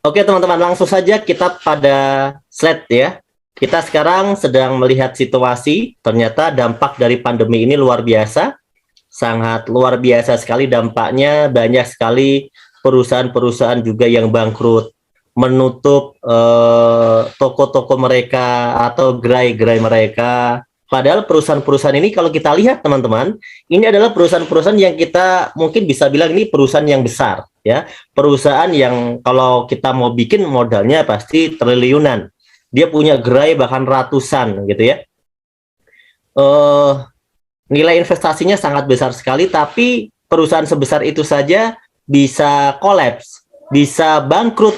Oke teman-teman, langsung saja kita pada slide ya. Kita sekarang sedang melihat situasi, ternyata dampak dari pandemi ini luar biasa, sangat luar biasa sekali dampaknya, banyak sekali perusahaan-perusahaan juga yang bangkrut, menutup toko-toko mereka atau gerai-gerai mereka. Padahal perusahaan-perusahaan ini kalau kita lihat teman-teman, ini adalah perusahaan-perusahaan yang kita mungkin bisa bilang ini perusahaan yang besar ya. Perusahaan yang kalau kita mau bikin modalnya pasti triliunan. Dia punya gerai bahkan ratusan gitu ya. Nilai investasinya sangat besar sekali, tapi perusahaan sebesar itu saja bisa kolaps, bisa bangkrut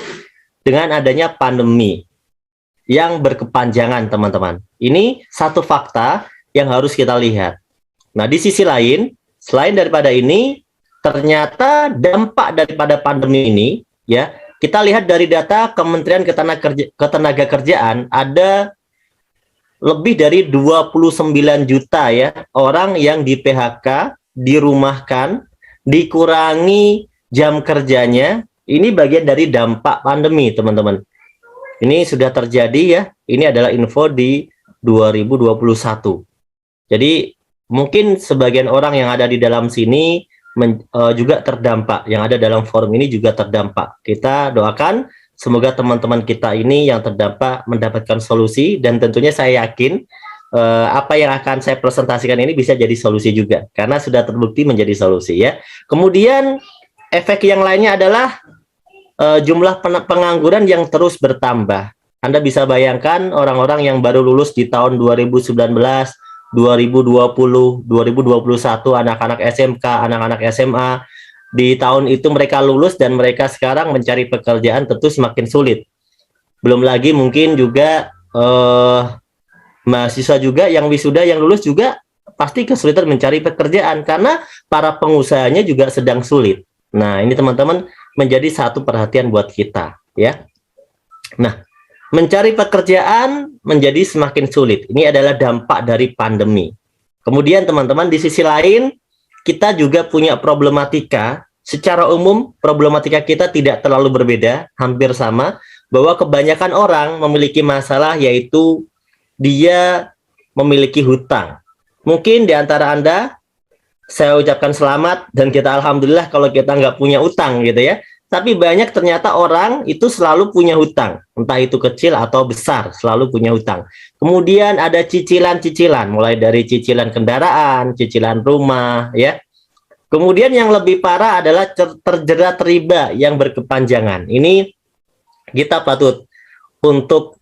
dengan adanya pandemi yang berkepanjangan, teman-teman. Ini satu fakta yang harus kita lihat. Nah, di sisi lain, selain daripada ini, ternyata dampak daripada pandemi ini, ya, kita lihat dari data Kementerian Ketenagakerjaan, ada lebih dari 29 juta ya orang yang di PHK, dirumahkan, dikurangi jam kerjanya. Ini bagian dari dampak pandemi, teman-teman. Ini sudah terjadi ya. Ini adalah info di 2021. Jadi mungkin sebagian orang yang ada di dalam sini juga terdampak. Yang ada dalam forum ini juga terdampak. Kita doakan semoga teman-teman kita ini yang terdampak mendapatkan solusi, dan tentunya saya yakin apa yang akan saya presentasikan ini bisa jadi solusi juga karena sudah terbukti menjadi solusi ya. Kemudian efek yang lainnya adalah jumlah pengangguran yang terus bertambah. Anda bisa bayangkan orang-orang yang baru lulus di tahun 2019, 2020, 2021, anak-anak SMK, anak-anak SMA, di tahun itu mereka lulus dan mereka sekarang mencari pekerjaan tentu semakin sulit. Belum lagi mungkin juga mahasiswa juga yang wisuda, yang lulus juga pasti kesulitan mencari pekerjaan karena para pengusahanya juga sedang sulit. Nah, ini teman-teman menjadi satu perhatian buat kita ya. Nah, mencari pekerjaan menjadi semakin sulit. Ini adalah dampak dari pandemi. Kemudian teman-teman di sisi lain kita juga punya problematika. Secara umum problematika kita tidak terlalu berbeda, hampir sama, bahwa kebanyakan orang memiliki masalah yaitu dia memiliki hutang. Mungkin di antara Anda saya ucapkan selamat dan kita alhamdulillah kalau kita nggak punya utang gitu ya. Tapi banyak ternyata orang itu selalu punya hutang, entah itu kecil atau besar, selalu punya hutang. Kemudian ada cicilan-cicilan, mulai dari cicilan kendaraan, cicilan rumah, ya. Kemudian yang lebih parah adalah terjerat riba yang berkepanjangan. Ini kita patut untuk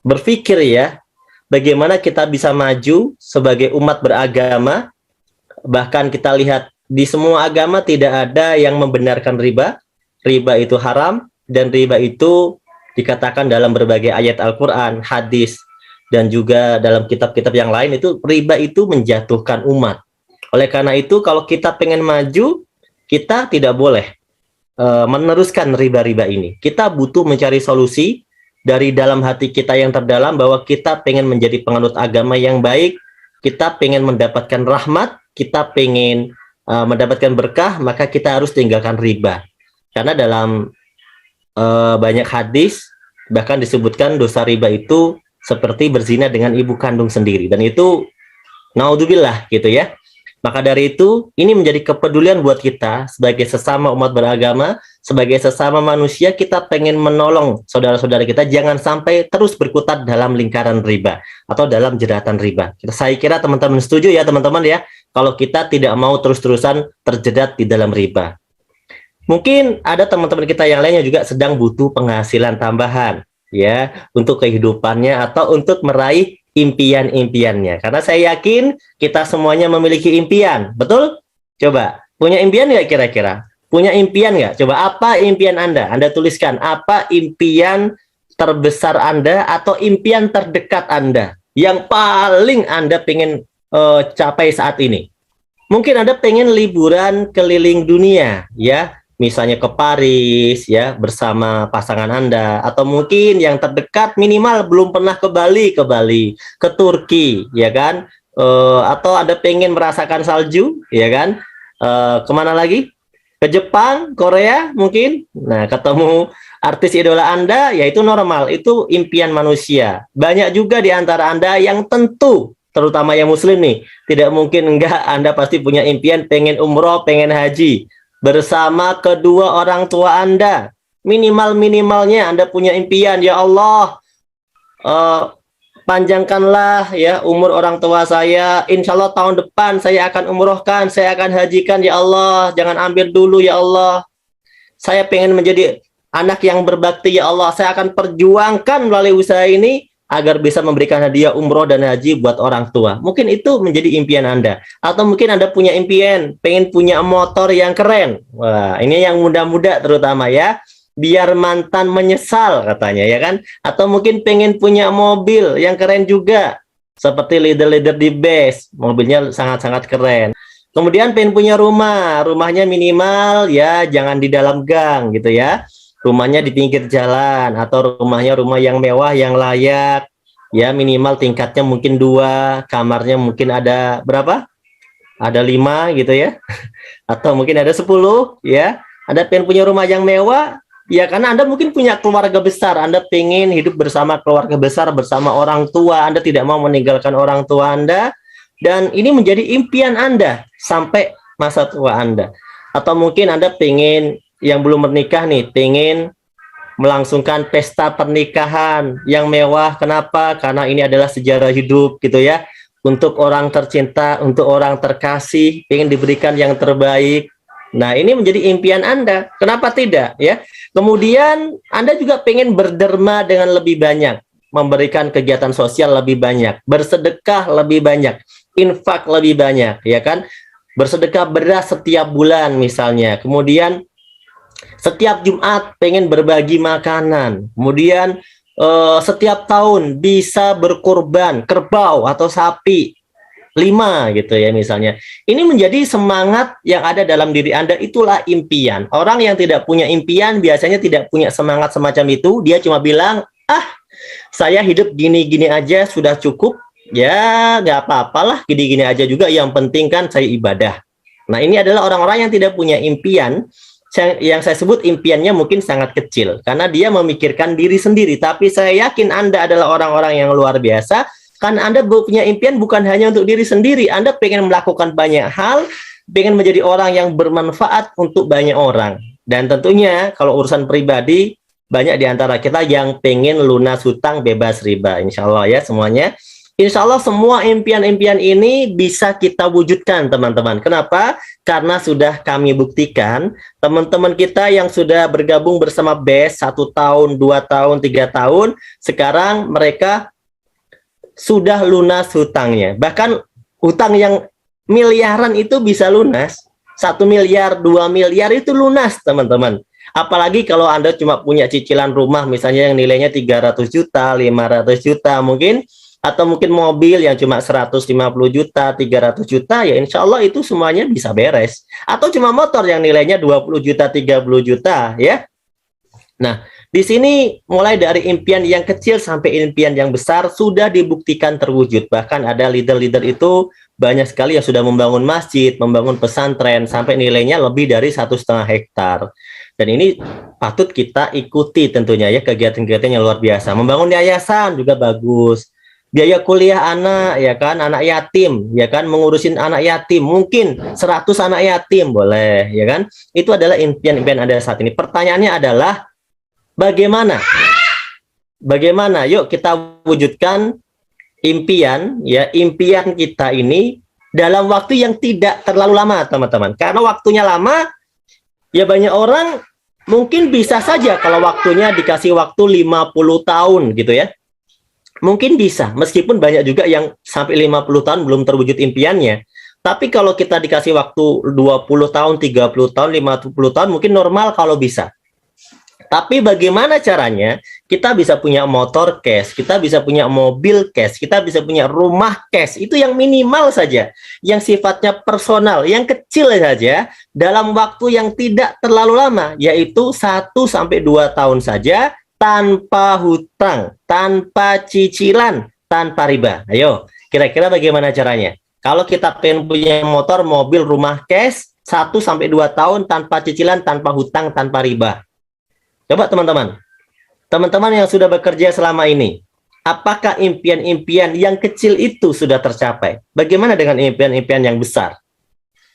berpikir ya, bagaimana kita bisa maju sebagai umat beragama. Bahkan kita lihat di semua agama tidak ada yang membenarkan riba. Riba itu haram, dan riba itu dikatakan dalam berbagai ayat Al-Quran, hadis, dan juga dalam kitab-kitab yang lain itu riba itu menjatuhkan umat. Oleh karena itu kalau kita pengen maju, kita tidak boleh meneruskan riba-riba ini. Kita butuh mencari solusi dari dalam hati kita yang terdalam bahwa kita pengen menjadi penganut agama yang baik, kita pengen mendapatkan rahmat, kita pengen mendapatkan berkah, maka kita harus tinggalkan riba. Karena dalam banyak hadis bahkan disebutkan dosa riba itu seperti berzina dengan ibu kandung sendiri, dan itu naudzubillah gitu ya. Maka dari itu ini menjadi kepedulian buat kita sebagai sesama umat beragama, sebagai sesama manusia. Kita pengen menolong saudara-saudara kita jangan sampai terus berkutat dalam lingkaran riba atau dalam jeratan riba. Saya kira teman-teman setuju ya teman-teman ya, kalau kita tidak mau terus-terusan terjerat di dalam riba. Mungkin ada teman-teman kita yang lainnya juga sedang butuh penghasilan tambahan ya untuk kehidupannya atau untuk meraih impian-impiannya. Karena saya yakin kita semuanya memiliki impian, betul? Coba, punya impian nggak kira-kira? Punya impian nggak? Coba, apa impian Anda? Anda tuliskan, apa impian terbesar Anda atau impian terdekat Anda yang paling Anda pengen capai saat ini? Mungkin Anda pengen liburan keliling dunia, ya, misalnya ke Paris ya bersama pasangan Anda, atau mungkin yang terdekat minimal belum pernah ke Bali, ke Turki ya kan, atau Anda pengen merasakan salju ya kan, kemana lagi, ke Jepang, Korea mungkin. Nah, ketemu artis idola Anda, ya itu normal, itu impian manusia. Banyak juga di antara Anda yang tentu, terutama yang muslim nih, tidak mungkin enggak, Anda pasti punya impian pengen umroh, pengen haji bersama kedua orang tua Anda. Minimal-minimalnya Anda punya impian, ya Allah, eh, panjangkanlah ya umur orang tua saya. Insya Allah tahun depan saya akan umrohkan, saya akan hajikan ya Allah. Jangan ambil dulu ya Allah. Saya pengen menjadi anak yang berbakti ya Allah. Saya akan perjuangkan melalui usaha ini agar bisa memberikan hadiah umroh dan haji buat orang tua. Mungkin itu menjadi impian Anda. Atau mungkin Anda punya impian, pengen punya motor yang keren. Wah, ini yang muda-muda terutama ya. Biar mantan menyesal katanya ya kan. Atau mungkin pengen punya mobil yang keren juga. Seperti leader-leader di base. Mobilnya sangat-sangat keren. Kemudian pengen punya rumah. Rumahnya minimal ya jangan di dalam gang gitu ya. Rumahnya di pinggir jalan, atau rumahnya rumah yang mewah, yang layak, ya minimal tingkatnya mungkin 2, kamarnya mungkin ada berapa? Ada 5 gitu ya, atau mungkin ada 10 ya. Anda pengen punya rumah yang mewah, ya karena Anda mungkin punya keluarga besar, Anda pengen hidup bersama keluarga besar, bersama orang tua, Anda tidak mau meninggalkan orang tua Anda, dan ini menjadi impian Anda sampai masa tua Anda. Atau mungkin Anda pengen yang belum menikah nih, pengen melangsungkan pesta pernikahan yang mewah. Kenapa? Karena ini adalah sejarah hidup gitu ya. Untuk orang tercinta, untuk orang terkasih, pengen diberikan yang terbaik. Nah, ini menjadi impian Anda. Kenapa tidak ya? Kemudian Anda juga pengen berderma dengan lebih banyak, memberikan kegiatan sosial lebih banyak, bersedekah lebih banyak, infak lebih banyak, ya kan? Bersedekah beras setiap bulan misalnya. Kemudian setiap Jumat pengen berbagi makanan. Kemudian setiap tahun bisa berkurban kerbau atau sapi 5 gitu ya misalnya. Ini menjadi semangat yang ada dalam diri Anda, itulah impian. Orang yang tidak punya impian biasanya tidak punya semangat semacam itu. Dia cuma bilang, saya hidup gini-gini aja sudah cukup. Ya nggak apa-apalah, gini-gini aja juga. Yang penting kan saya ibadah. Nah, ini adalah orang-orang yang tidak punya impian. Yang saya sebut impiannya mungkin sangat kecil karena dia memikirkan diri sendiri. Tapi saya yakin Anda adalah orang-orang yang luar biasa karena Anda punya impian bukan hanya untuk diri sendiri. Anda pengen melakukan banyak hal, pengen menjadi orang yang bermanfaat untuk banyak orang. Dan tentunya kalau urusan pribadi, banyak di antara kita yang pengen lunas hutang bebas riba. Insya Allah ya semuanya. Insya Allah semua impian-impian ini bisa kita wujudkan teman-teman. Kenapa? Karena sudah kami buktikan teman-teman kita yang sudah bergabung bersama BES 1 tahun, 2 tahun, 3 tahun, sekarang mereka sudah lunas hutangnya. Bahkan hutang yang miliaran itu bisa lunas. 1 miliar, 2 miliar itu lunas teman-teman. Apalagi kalau Anda cuma punya cicilan rumah misalnya yang nilainya 300 juta, 500 juta mungkin, atau mungkin mobil yang cuma 150 juta, 300 juta, ya insya Allah itu semuanya bisa beres. Atau cuma motor yang nilainya 20 juta, 30 juta, ya. Nah, di sini mulai dari impian yang kecil sampai impian yang besar sudah dibuktikan terwujud. Bahkan ada leader-leader itu banyak sekali yang sudah membangun masjid, membangun pesantren, sampai nilainya lebih dari 1,5 hektar. Dan ini patut kita ikuti tentunya ya, kegiatan-kegiatan yang luar biasa. Membangun yayasan juga bagus. Biaya kuliah anak ya kan, anak yatim ya kan, mengurusin anak yatim mungkin 100 anak yatim boleh ya kan. Itu adalah impian-impian Anda saat ini. Pertanyaannya adalah bagaimana yuk kita wujudkan impian ya, impian kita ini dalam waktu yang tidak terlalu lama teman-teman. Karena waktunya lama ya banyak orang mungkin bisa saja kalau waktunya dikasih waktu 50 tahun gitu ya. Mungkin bisa, meskipun banyak juga yang sampai 50 tahun belum terwujud impiannya. Tapi kalau kita dikasih waktu 20 tahun, 30 tahun, 50 tahun, mungkin normal kalau bisa. Tapi bagaimana caranya kita bisa punya motor cash, kita bisa punya mobil cash, kita bisa punya rumah cash, itu yang minimal saja, yang sifatnya personal, yang kecil saja, dalam waktu yang tidak terlalu lama, yaitu 1-2 tahun saja, tanpa hutang, tanpa cicilan, tanpa riba. Ayo, kira-kira bagaimana caranya? Kalau kita pengen punya motor, mobil, rumah cash, 1 sampai 2 tahun tanpa cicilan, tanpa hutang, tanpa riba. Coba teman-teman, teman-teman yang sudah bekerja selama ini, apakah impian-impian yang kecil itu sudah tercapai? Bagaimana dengan impian-impian yang besar?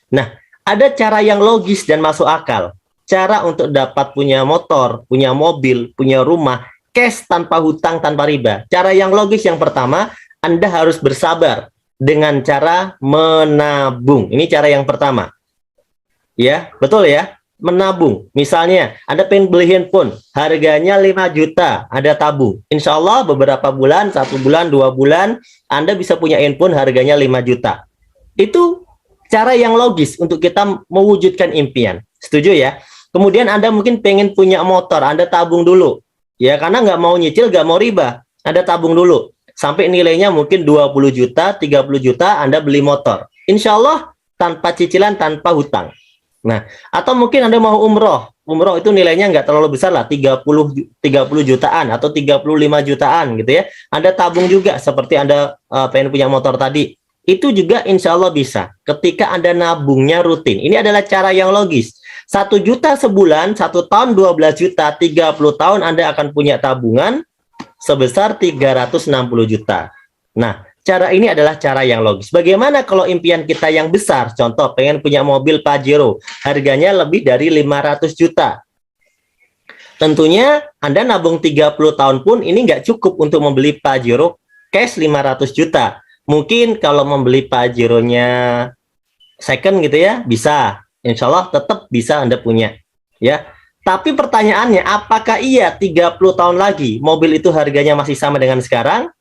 Nah, ada cara yang logis dan masuk akal. Cara untuk dapat punya motor, punya mobil, punya rumah, cash tanpa hutang, tanpa riba. Cara yang logis yang pertama, Anda harus bersabar dengan cara menabung. Ini cara yang pertama. Ya, betul ya? Menabung. Misalnya, Anda pengen beli handphone, harganya 5 juta, Anda tabung. Insya Allah beberapa bulan, 1 bulan, 2 bulan, Anda bisa punya handphone harganya 5 juta. Itu cara yang logis untuk kita mewujudkan impian. Setuju ya? Kemudian Anda mungkin pengen punya motor, Anda tabung dulu. Ya, karena nggak mau nyicil, nggak mau riba. Anda tabung dulu. Sampai nilainya mungkin 20 juta, 30 juta, Anda beli motor. Insya Allah tanpa cicilan, tanpa hutang. Nah, atau mungkin Anda mau umroh. Umroh itu nilainya nggak terlalu besar lah, 30 jutaan atau 35 jutaan gitu ya. Anda tabung juga seperti Anda pengen punya motor tadi. Itu juga insya Allah bisa ketika Anda nabungnya rutin. Ini adalah cara yang logis. 1 juta sebulan, 1 tahun 12 juta, 30 tahun Anda akan punya tabungan sebesar 360 juta. Nah, cara ini adalah cara yang logis. Bagaimana kalau impian kita yang besar? Contoh, pengen punya mobil Pajero, harganya lebih dari 500 juta. Tentunya Anda nabung 30 tahun pun ini nggak cukup untuk membeli Pajero cash 500 juta. Mungkin kalau membeli Pajero-nya second gitu ya, bisa. Insya Allah tetap bisa Anda punya. Ya. Tapi pertanyaannya, apakah iya 30 tahun lagi mobil itu harganya masih sama dengan sekarang?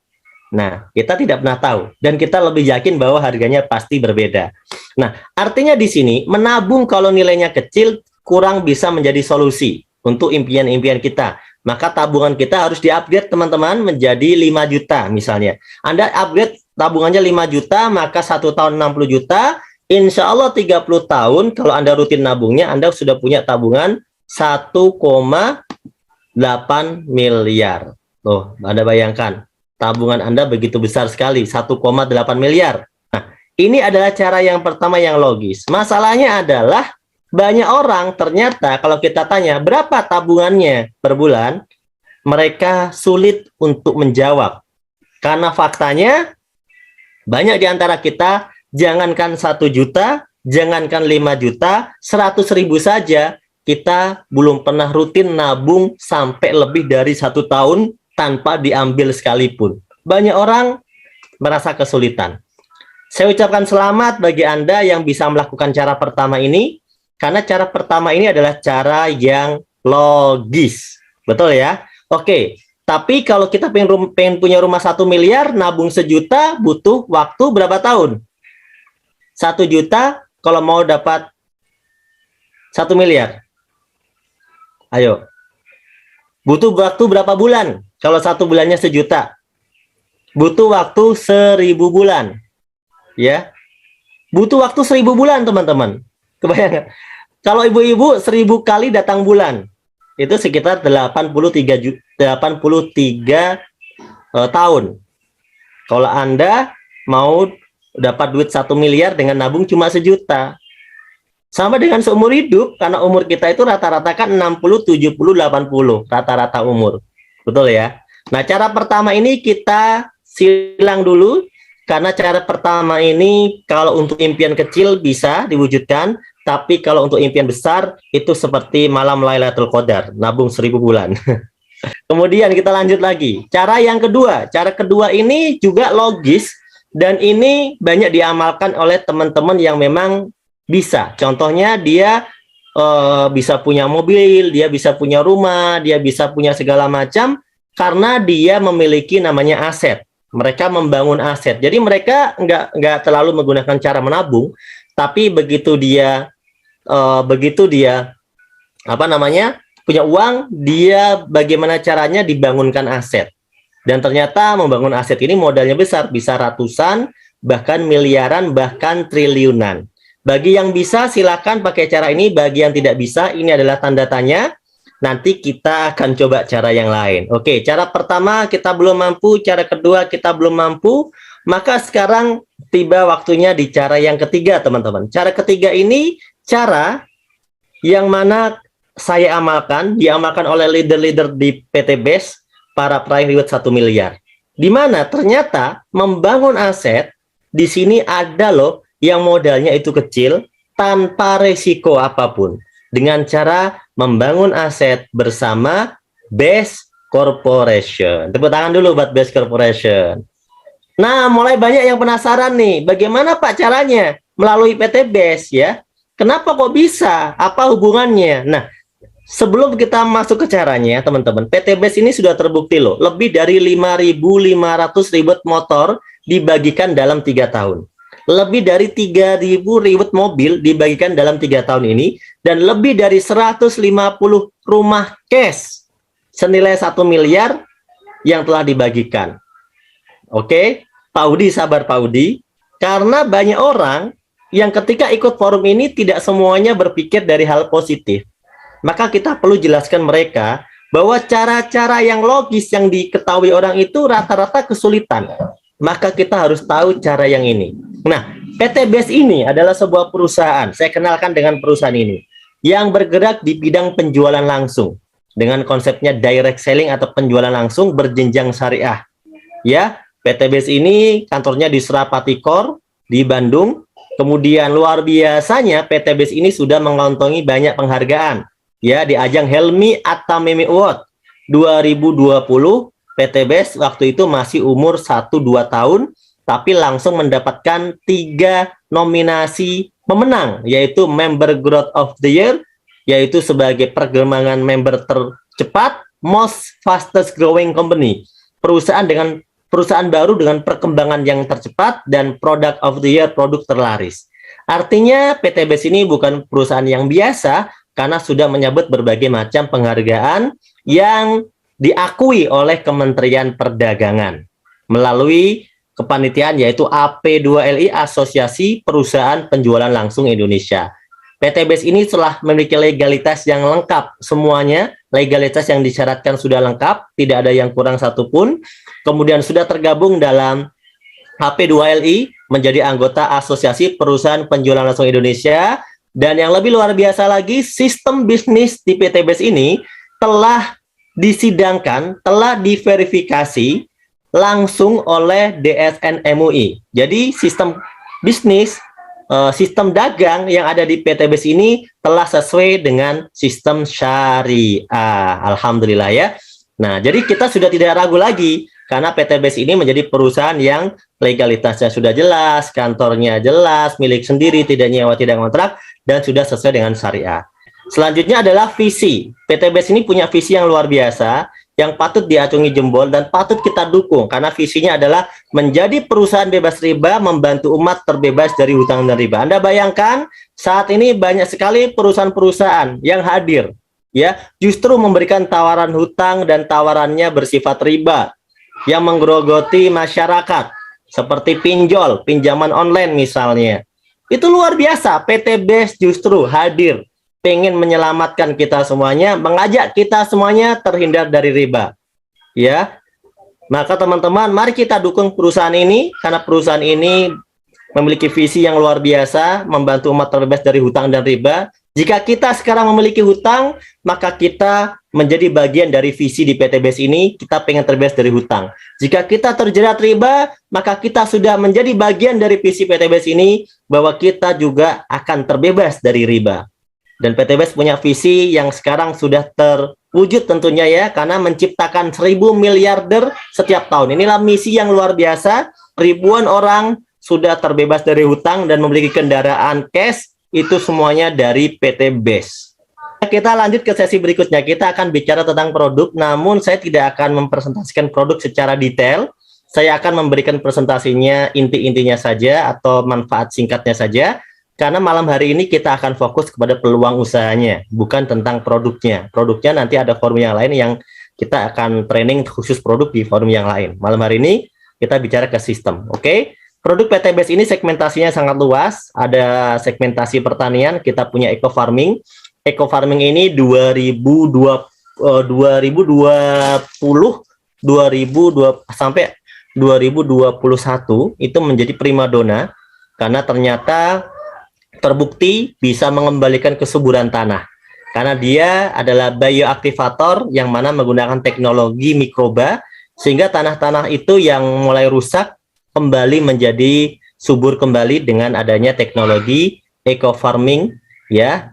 Nah, kita tidak pernah tahu. Dan kita lebih yakin bahwa harganya pasti berbeda. Nah, artinya di sini, menabung kalau nilainya kecil, kurang bisa menjadi solusi untuk impian-impian kita. Maka tabungan kita harus di-upgrade, teman-teman, menjadi 5 juta misalnya. Anda upgrade tabungannya 5 juta, maka 1 tahun 60 juta. Insya Allah 30 tahun, kalau Anda rutin nabungnya, Anda sudah punya tabungan 1,8 miliar. Tuh, Anda bayangkan. Tabungan Anda begitu besar sekali, 1,8 miliar. Nah, ini adalah cara yang pertama yang logis. Masalahnya adalah banyak orang ternyata kalau kita tanya berapa tabungannya per bulan, mereka sulit untuk menjawab. Karena faktanya banyak di antara kita, jangankan 1 juta, jangankan 5 juta, 100.000 saja, kita belum pernah rutin nabung sampai lebih dari 1 tahun tanpa diambil sekalipun. Banyak orang merasa kesulitan. Saya ucapkan selamat bagi Anda yang bisa melakukan cara pertama ini, karena cara pertama ini adalah cara yang logis. Betul ya? Oke, tapi kalau kita pengen punya rumah 1 miliar, nabung 1 juta, butuh waktu berapa tahun? 1 juta kalau mau dapat 1 miliar. Ayo. Butuh waktu berapa bulan? Kalau 1 bulannya 1 juta. Butuh waktu 1000 bulan. Ya. Butuh waktu 1000 bulan, teman-teman. Kebayang? Kalau ibu-ibu 1000 kali datang bulan, itu sekitar 83 tahun. Kalau Anda mau dapat duit 1 miliar dengan nabung cuma 1 juta. Sama dengan seumur hidup, karena umur kita itu rata-rata kan 60, 70, 80, rata-rata umur. Betul ya? Nah, cara pertama ini kita silang dulu, karena cara pertama ini kalau untuk impian kecil bisa diwujudkan, tapi kalau untuk impian besar, itu seperti malam Lailatul Qadar, nabung 1000 bulan. Kemudian kita lanjut lagi. Cara yang kedua, cara kedua ini juga logis, dan ini banyak diamalkan oleh teman-teman yang memang bisa. Contohnya dia bisa punya mobil, dia bisa punya rumah, dia bisa punya segala macam karena dia memiliki namanya aset. Mereka membangun aset. Jadi mereka nggak terlalu menggunakan cara menabung, tapi begitu dia punya uang, dia bagaimana caranya dibangunkan aset. Dan ternyata membangun aset ini modalnya besar, bisa ratusan, bahkan miliaran, bahkan triliunan. Bagi yang bisa silakan pakai cara ini, bagi yang tidak bisa ini adalah tanda tanya. Nanti kita akan coba cara yang lain. Oke, cara pertama kita belum mampu, cara kedua kita belum mampu, maka sekarang tiba waktunya di cara yang ketiga, teman-teman. Cara ketiga ini cara yang mana saya amalkan, diamalkan oleh leader-leader di PT BES, para peraih reward 1 miliar. Di mana ternyata membangun aset, di sini ada loh yang modalnya itu kecil, tanpa resiko apapun. Dengan cara membangun aset bersama BES Corporation. Tepuk tangan dulu buat BES Corporation. Nah, mulai banyak yang penasaran nih, bagaimana Pak caranya melalui PT BES ya? Kenapa kok bisa? Apa hubungannya? Nah, sebelum kita masuk ke caranya, teman-teman, PT BES ini sudah terbukti loh, lebih dari 5.500 reward motor dibagikan dalam 3 tahun. Lebih dari 3.000 reward mobil dibagikan dalam 3 tahun ini, dan lebih dari 150 rumah cash senilai 1 miliar yang telah dibagikan. Oke, Pak Udi, sabar Pak Udi, karena banyak orang yang ketika ikut forum ini tidak semuanya berpikir dari hal positif. Maka kita perlu jelaskan mereka bahwa cara-cara yang logis yang diketahui orang itu rata-rata kesulitan. Maka kita harus tahu cara yang ini. Nah, PT BES ini adalah sebuah perusahaan, saya kenalkan dengan perusahaan ini, yang bergerak di bidang penjualan langsung, dengan konsepnya direct selling atau penjualan langsung berjenjang syariah. Ya, PT BES ini kantornya di Surapati Core di Bandung. Kemudian luar biasanya PT BES ini sudah mengantongi banyak penghargaan. Ya, di ajang Helmi Atamimi Award 2020, PT BES waktu itu masih umur 1-2 tahun, tapi langsung mendapatkan 3 nominasi pemenang, yaitu Member Growth of the Year, yaitu sebagai perkembangan member tercepat, Most Fastest Growing Company, perusahaan baru dengan perkembangan yang tercepat, dan Product of the Year, produk terlaris. Artinya PT BES ini bukan perusahaan yang biasa, karena sudah menyabet berbagai macam penghargaan yang diakui oleh Kementerian Perdagangan melalui kepanitiaan, yaitu AP2LI, Asosiasi Perusahaan Penjualan Langsung Indonesia. PT BES ini telah memiliki legalitas yang lengkap, semuanya legalitas yang disyaratkan sudah lengkap, tidak ada yang kurang satupun. Kemudian sudah tergabung dalam AP2LI, menjadi anggota Asosiasi Perusahaan Penjualan Langsung Indonesia. Dan yang lebih luar biasa lagi, sistem bisnis di PT BES ini telah disidangkan, telah diverifikasi langsung oleh DSN MUI. Jadi sistem bisnis, sistem dagang yang ada di PT BES ini telah sesuai dengan sistem syariah. Alhamdulillah ya. Nah, jadi kita sudah tidak ragu lagi, karena PT BES ini menjadi perusahaan yang legalitasnya sudah jelas, kantornya jelas, milik sendiri, tidak nyewa, tidak kontrak, dan sudah sesuai dengan syariah. Selanjutnya adalah visi. PT BES ini punya visi yang luar biasa, yang patut diacungi jempol dan patut kita dukung, karena visinya adalah menjadi perusahaan bebas riba, membantu umat terbebas dari hutang dan riba. Anda bayangkan, saat ini banyak sekali perusahaan-perusahaan yang hadir, ya, justru memberikan tawaran hutang dan tawarannya bersifat riba, yang menggerogoti masyarakat, seperti pinjol, pinjaman online misalnya. Itu luar biasa, PT BES justru hadir, pengen menyelamatkan kita semuanya, mengajak kita semuanya terhindar dari riba. Ya, maka teman-teman, mari kita dukung perusahaan ini, karena perusahaan ini memiliki visi yang luar biasa, membantu umat terbebas dari hutang dan riba. Jika kita sekarang memiliki hutang, maka kita menjadi bagian dari visi di PT BES ini, kita pengen terbebas dari hutang. Jika kita terjerat riba, maka kita sudah menjadi bagian dari visi PT BES ini, bahwa kita juga akan terbebas dari riba. Dan PT BES punya visi yang sekarang sudah terwujud tentunya ya, karena menciptakan 1.000 miliarder setiap tahun. Inilah misi yang luar biasa, ribuan orang sudah terbebas dari hutang dan memiliki kendaraan cash, itu semuanya dari PT BES. Kita lanjut ke sesi berikutnya, kita akan bicara tentang produk, namun saya tidak akan mempresentasikan produk secara detail. Saya akan memberikan presentasinya inti-intinya saja atau manfaat singkatnya saja, karena malam hari ini kita akan fokus kepada peluang usahanya, bukan tentang produknya. Produknya nanti ada forum yang lain yang kita akan training khusus produk di forum yang lain. Malam hari ini kita bicara ke sistem, oke? Produk PT BES ini segmentasinya sangat luas, ada segmentasi pertanian, kita punya eco farming. Eco farming ini 2020 sampai 2021 itu menjadi primadona, karena ternyata terbukti bisa mengembalikan kesuburan tanah. Karena dia adalah bioaktivator yang mana menggunakan teknologi mikroba, sehingga tanah-tanah itu yang mulai rusak kembali menjadi subur kembali dengan adanya teknologi eco farming, ya,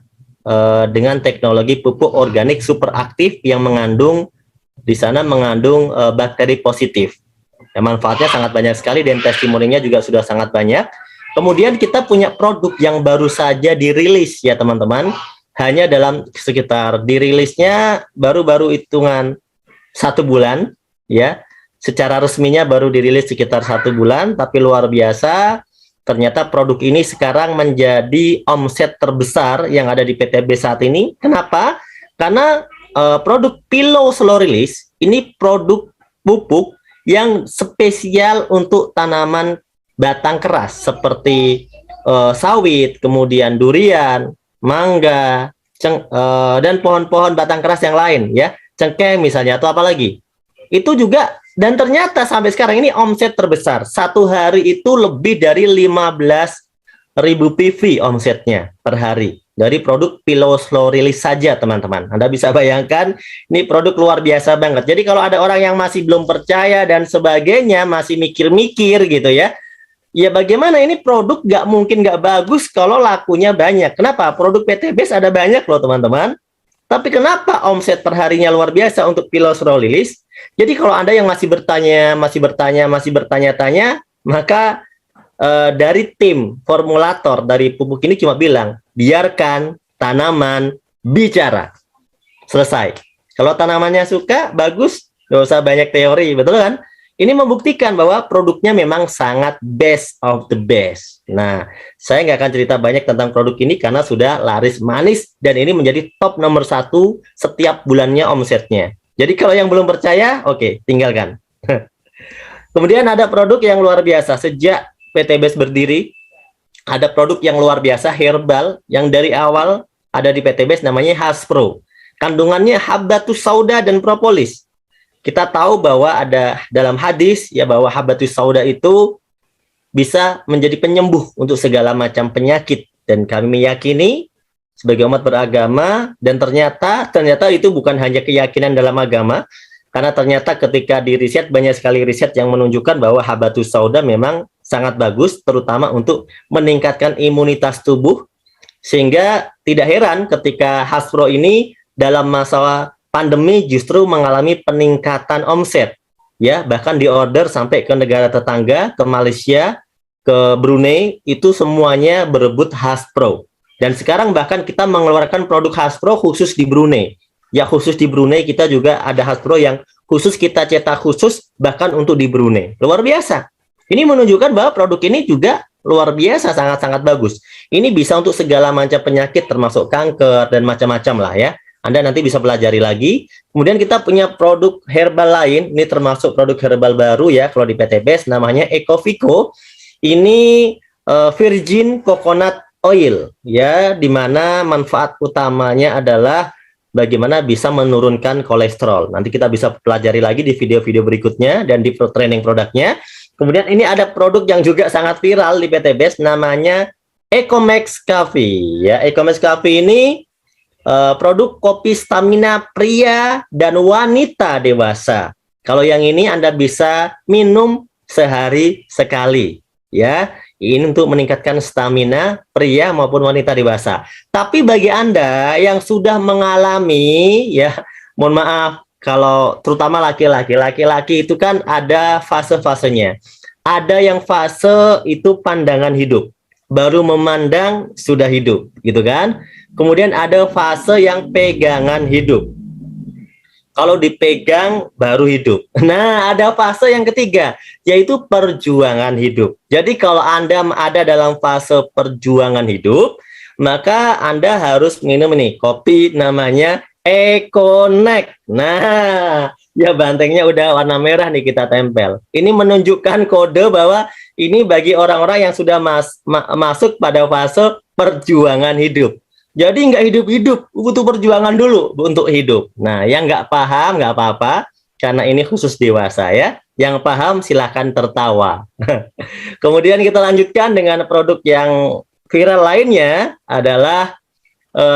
dengan teknologi pupuk organik super aktif yang mengandung di sana mengandung bakteri positif. Ya, manfaatnya sangat banyak sekali dan testimoninya juga sudah sangat banyak. Kemudian kita punya produk yang baru saja dirilis ya teman-teman. Hanya dalam sekitar dirilisnya baru-baru hitungan 1 bulan ya. Secara resminya baru dirilis sekitar 1 bulan, tapi luar biasa. Ternyata produk ini sekarang menjadi omset terbesar yang ada di PTB saat ini. Kenapa? Karena produk Pillow Slow Release ini produk pupuk yang spesial untuk tanaman batang keras seperti sawit, kemudian durian, mangga, dan pohon-pohon batang keras yang lain ya, cengkeh misalnya atau apa lagi. Itu juga, dan ternyata sampai sekarang ini omset terbesar. Satu hari itu lebih dari 15.000 PV omsetnya per hari dari produk Pillow Slow Release saja teman-teman. Anda bisa bayangkan ini produk luar biasa banget. Jadi kalau ada orang yang masih belum percaya dan sebagainya, masih mikir-mikir gitu ya, ya bagaimana ini produk nggak mungkin nggak bagus kalau lakunya banyak. Kenapa? Produk PTBS ada banyak loh teman-teman. Tapi kenapa omset perharinya luar biasa untuk Pillow Slow Release? Jadi kalau Anda yang masih bertanya-tanya, maka dari tim formulator dari pupuk ini cuma bilang, biarkan tanaman bicara. Selesai. Kalau tanamannya suka, bagus, nggak usah banyak teori, betul kan? Ini membuktikan bahwa produknya memang sangat best of the best. Nah, saya nggak akan cerita banyak tentang produk ini karena sudah laris manis dan ini menjadi top nomor 1 setiap bulannya omsetnya. Jadi kalau yang belum percaya, oke, tinggalkan. Kemudian ada produk yang luar biasa. Sejak PTBS berdiri, ada produk yang luar biasa herbal yang dari awal ada di PTBS namanya Haspro. Kandungannya Habbatus Sauda dan propolis. Kita tahu bahwa ada dalam hadis ya bahwa Habbatus Sauda itu bisa menjadi penyembuh untuk segala macam penyakit, dan kami meyakini sebagai umat beragama, dan ternyata itu bukan hanya keyakinan dalam agama, karena ternyata ketika di riset banyak sekali riset yang menunjukkan bahwa Habbatus Sauda memang sangat bagus terutama untuk meningkatkan imunitas tubuh, sehingga tidak heran ketika Haspro ini dalam masa pandemi justru mengalami peningkatan omset, ya bahkan diorder sampai ke negara tetangga, ke Malaysia, ke Brunei, itu semuanya berebut Haspro. Dan sekarang bahkan kita mengeluarkan produk Haspro khusus di Brunei. Ya khusus di Brunei kita juga ada Haspro yang khusus kita cetak khusus bahkan untuk di Brunei. Luar biasa. Ini menunjukkan bahwa produk ini juga luar biasa, sangat-sangat bagus. Ini bisa untuk segala macam penyakit termasuk kanker dan macam-macam lah ya. Anda nanti bisa pelajari lagi. Kemudian kita punya produk herbal lain, ini termasuk produk herbal baru ya kalau di PTBS, namanya Ecovico. Ini virgin coconut oil ya, dimana manfaat utamanya adalah bagaimana bisa menurunkan kolesterol. Nanti kita bisa pelajari lagi di video-video berikutnya dan di training produknya. Kemudian ini ada produk yang juga sangat viral di PTBS, namanya Ecomax Coffee ya. Ecomax Coffee ini produk kopi stamina pria dan wanita dewasa. Kalau yang ini Anda bisa minum sehari sekali ya. Ini untuk meningkatkan stamina pria maupun wanita dewasa. Tapi bagi Anda yang sudah mengalami ya, mohon maaf kalau terutama laki-laki itu kan ada fase-fasenya. Ada yang fase itu pandangan hidup. Baru memandang sudah hidup, gitu kan? Kemudian ada fase yang pegangan hidup. Kalau dipegang baru hidup. Nah, ada fase yang ketiga, yaitu perjuangan hidup. Jadi kalau Anda ada dalam fase perjuangan hidup, maka Anda harus minum ini, kopi namanya Econex. Nah, ya bantengnya udah warna merah nih kita tempel. Ini menunjukkan kode bahwa ini bagi orang-orang yang sudah masuk pada fase perjuangan hidup. Jadi nggak hidup-hidup, butuh perjuangan dulu untuk hidup. Nah, yang nggak paham nggak apa-apa, karena ini khusus dewasa ya. Yang paham silahkan tertawa. Kemudian kita lanjutkan dengan produk yang viral lainnya adalah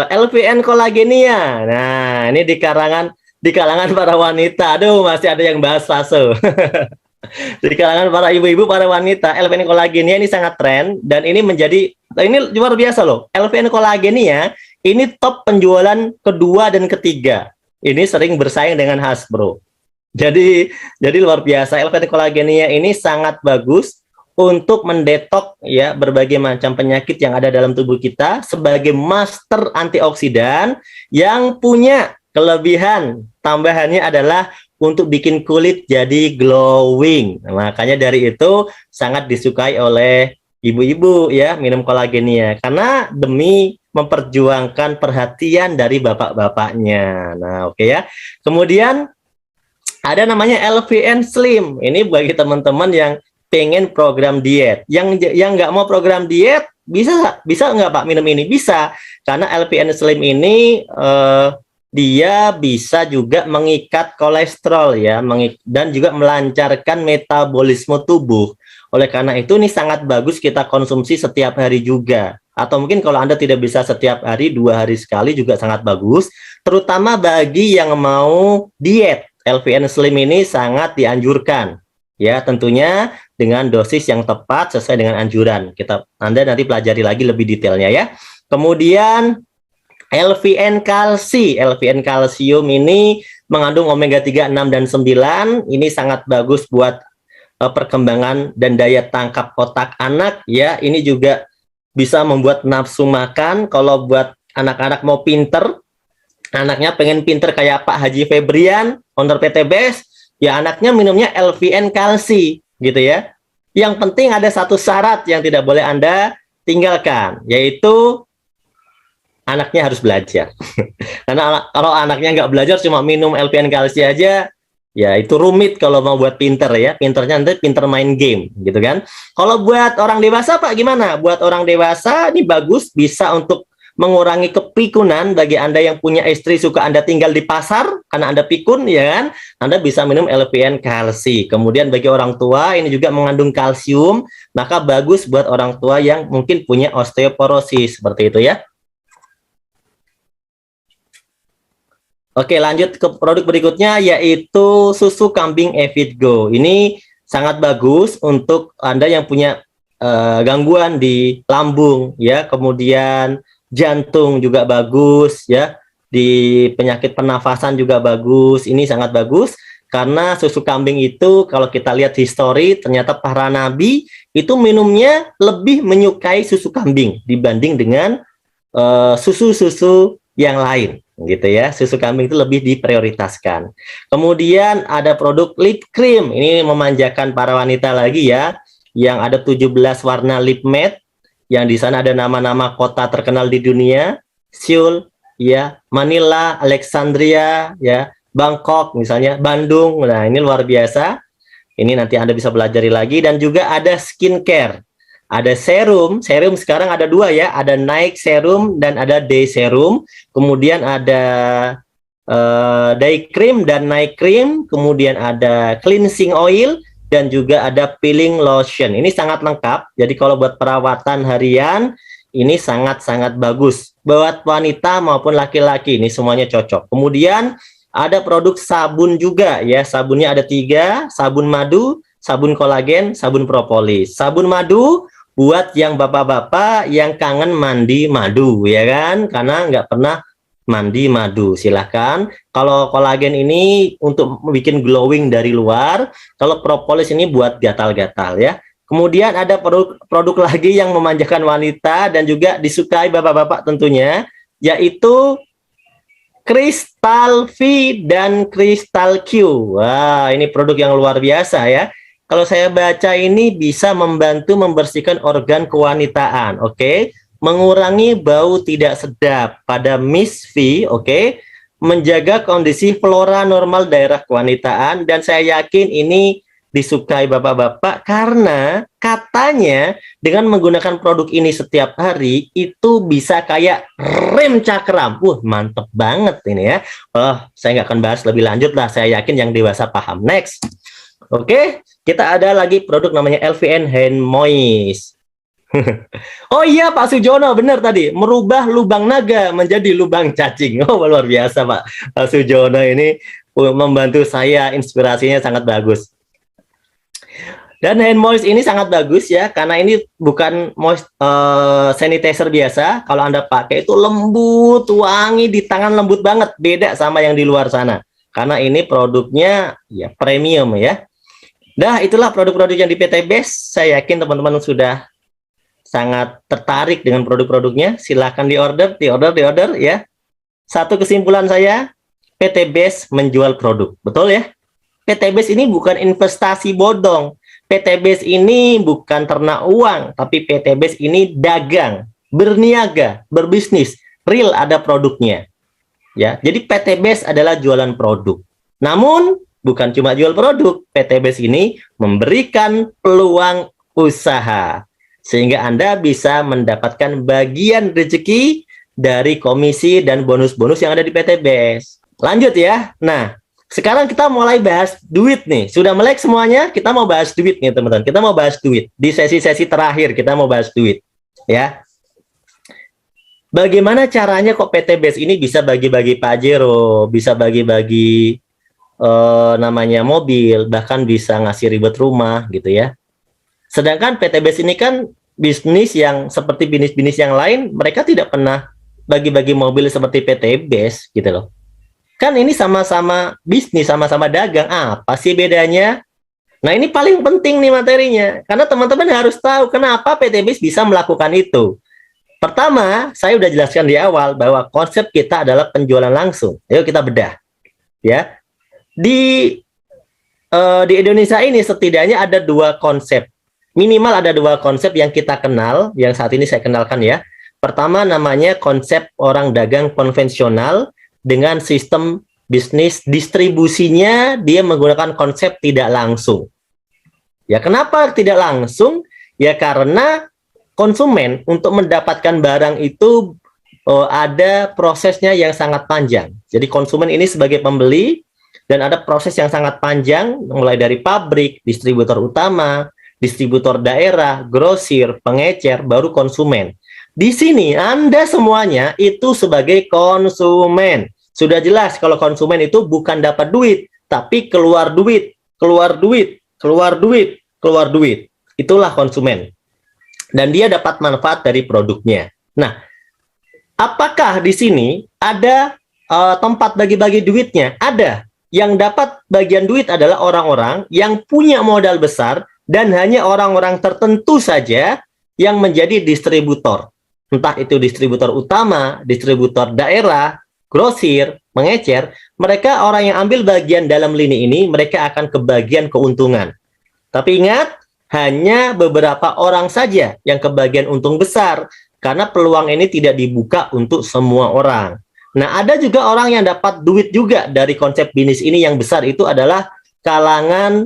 LVN kolagenia. Nah, ini di kalangan para wanita. Aduh, masih ada yang bahas fase. Di kalangan para ibu-ibu, para wanita, LVN kolagenia ini sangat tren dan ini luar biasa loh. LVN kolagenia ini top penjualan kedua dan ketiga. Ini sering bersaing dengan Hasbro. Jadi luar biasa. LVN kolagenia ini sangat bagus untuk mendetok ya berbagai macam penyakit yang ada dalam tubuh kita sebagai master antioksidan yang punya kelebihan tambahannya adalah untuk bikin kulit jadi glowing. Nah, makanya dari itu sangat disukai oleh ibu-ibu ya minum kolagenia karena demi memperjuangkan perhatian dari bapak-bapaknya. Nah, oke ya. Kemudian ada namanya LVN Slim. Ini bagi teman-teman yang pengen program diet, yang nggak mau program diet bisa nggak Pak minum ini? Bisa, karena LVN Slim ini dia bisa juga mengikat kolesterol ya, dan juga melancarkan metabolisme tubuh. Oleh karena itu ini sangat bagus kita konsumsi setiap hari juga. Atau mungkin kalau Anda tidak bisa setiap hari, 2 hari sekali juga sangat bagus. Terutama bagi yang mau diet, LVN Slim ini sangat dianjurkan. Ya, tentunya dengan dosis yang tepat sesuai dengan anjuran. Anda nanti pelajari lagi lebih detailnya ya. Kemudian LVN kalsi. LVN kalsium ini mengandung omega 3, 6 dan 9. Ini sangat bagus buat perkembangan dan daya tangkap otak anak ya. Ini juga bisa membuat nafsu makan. Kalau buat anak-anak mau pinter, anaknya pengen pinter kayak Pak Haji Febrian, owner PT BES, ya anaknya minumnya LVN kalsi gitu ya. Yang penting ada satu syarat yang tidak boleh Anda tinggalkan, yaitu anaknya harus belajar. Karena kalau anaknya nggak belajar cuma minum LVN kalsi aja, ya itu rumit kalau mau buat pinter ya. Pinternya nanti pinter main game gitu kan. Kalau buat orang dewasa Pak gimana? Buat orang dewasa ini bagus, bisa untuk mengurangi kepikunan. Bagi Anda yang punya istri suka Anda tinggal di pasar karena Anda pikun ya kan, Anda bisa minum LVN kalsi. Kemudian bagi orang tua ini juga mengandung kalsium, maka bagus buat orang tua yang mungkin punya osteoporosis seperti itu ya. Oke, lanjut ke produk berikutnya yaitu susu kambing Evitgo. Ini sangat bagus untuk Anda yang punya gangguan di lambung ya, kemudian jantung juga bagus ya, di penyakit pernafasan juga bagus. Ini sangat bagus karena susu kambing itu kalau kita lihat histori ternyata para nabi itu minumnya lebih menyukai susu kambing dibanding dengan susu-susu yang lain gitu ya. Susu kambing itu lebih diprioritaskan. Kemudian ada produk lip cream. Ini memanjakan para wanita lagi ya, yang ada 17 warna lip matte, yang di sana ada nama-nama kota terkenal di dunia, Seoul, ya, Manila, Alexandria, ya, Bangkok, misalnya Bandung. Nah, ini luar biasa. Ini nanti Anda bisa pelajari lagi. Dan juga ada skincare. Ada serum sekarang ada 2 ya, ada night serum dan ada day serum. Kemudian ada day cream dan night cream. Kemudian ada cleansing oil. Dan juga ada peeling lotion. Ini sangat lengkap. Jadi kalau buat perawatan harian, ini sangat-sangat bagus. Buat wanita maupun laki-laki, ini semuanya cocok. Kemudian ada produk sabun juga ya. Sabunnya ada 3, sabun madu, sabun kolagen, sabun propolis. Sabun madu buat yang bapak-bapak yang kangen mandi madu ya kan. Karena nggak pernah mandi madu, silahkan. Kalau kolagen ini untuk bikin glowing dari luar, kalau propolis ini buat gatal-gatal ya. Kemudian ada produk lagi yang memanjakan wanita dan juga disukai bapak-bapak tentunya, yaitu Crystal V dan Crystal Q. Wah, ini produk yang luar biasa ya. Kalau saya baca ini bisa membantu membersihkan organ kewanitaan, oke? Mengurangi bau tidak sedap pada Miss V, oke? Menjaga kondisi flora normal daerah kewanitaan, dan saya yakin ini disukai bapak-bapak karena katanya dengan menggunakan produk ini setiap hari itu bisa kayak rem cakram. Mantep banget ini ya. Saya nggak akan bahas lebih lanjut lah, saya yakin yang dewasa paham. Next. Oke, kita ada lagi produk namanya LVN Hand Moist. Oh iya Pak Sujono, benar tadi, merubah lubang naga menjadi lubang cacing. Oh luar biasa Pak. Pak Sujono ini membantu saya, inspirasinya sangat bagus. Dan hand moist ini sangat bagus ya, karena ini bukan moist sanitizer biasa. Kalau Anda pakai itu lembut, wangi di tangan, lembut banget, beda sama yang di luar sana. Karena ini produknya ya premium ya. Nah, itulah produk-produk yang di PT Best. Saya yakin teman-teman sudah sangat tertarik dengan produk-produknya. Silahkan diorder ya. Satu kesimpulan saya, PT Best menjual produk, betul ya? PT Base ini bukan investasi bodong. PT Base ini bukan ternak uang, tapi PT Base ini dagang, berniaga, berbisnis, real ada produknya. Ya, jadi PT Base adalah jualan produk. Namun bukan cuma jual produk, PT Base ini memberikan peluang usaha sehingga Anda bisa mendapatkan bagian rezeki dari komisi dan bonus-bonus yang ada di PT Base. Lanjut ya. Nah, sekarang kita mulai bahas duit nih. Sudah melek semuanya? Kita mau bahas duit nih, teman-teman. Kita mau bahas duit. Di sesi-sesi terakhir kita mau bahas duit. Ya. Bagaimana caranya kok PT Base ini bisa bagi-bagi Pajero, bisa bagi-bagi namanya mobil, bahkan bisa ngasih ribet rumah gitu ya. Sedangkan PT Base ini kan bisnis yang seperti bisnis-bisnis yang lain, mereka tidak pernah bagi-bagi mobil seperti PT Base gitu loh. Kan ini sama-sama bisnis, sama-sama dagang. Apa sih bedanya? Nah, ini paling penting nih materinya. Karena teman-teman harus tahu kenapa PT BIS bisa melakukan itu. Pertama, saya udah jelaskan di awal bahwa konsep kita adalah penjualan langsung. Ayo kita bedah. Ya. Di Indonesia ini setidaknya ada dua konsep. Minimal ada dua konsep yang kita kenal, yang saat ini saya kenalkan ya. Pertama namanya konsep orang dagang konvensional, dengan sistem bisnis distribusinya dia menggunakan konsep tidak langsung. Ya, kenapa tidak langsung? Ya karena konsumen untuk mendapatkan barang itu ada prosesnya yang sangat panjang. Jadi konsumen ini sebagai pembeli dan ada proses yang sangat panjang mulai dari pabrik, distributor utama, distributor daerah, grosir, pengecer, baru konsumen. Di sini Anda semuanya itu sebagai konsumen. Sudah jelas kalau konsumen itu bukan dapat duit, tapi keluar duit, keluar duit, keluar duit, keluar duit. Itulah konsumen. Dan dia dapat manfaat dari produknya. Nah, apakah di sini ada tempat bagi-bagi duitnya? Ada. Yang dapat bagian duit adalah orang-orang yang punya modal besar dan hanya orang-orang tertentu saja yang menjadi distributor. Entah itu distributor utama, distributor daerah, grosir, mengecer, mereka orang yang ambil bagian dalam lini ini, mereka akan kebagian keuntungan. Tapi ingat, hanya beberapa orang saja yang kebagian untung besar, karena peluang ini tidak dibuka untuk semua orang. Nah, ada juga orang yang dapat duit juga dari konsep bisnis ini yang besar, itu adalah kalangan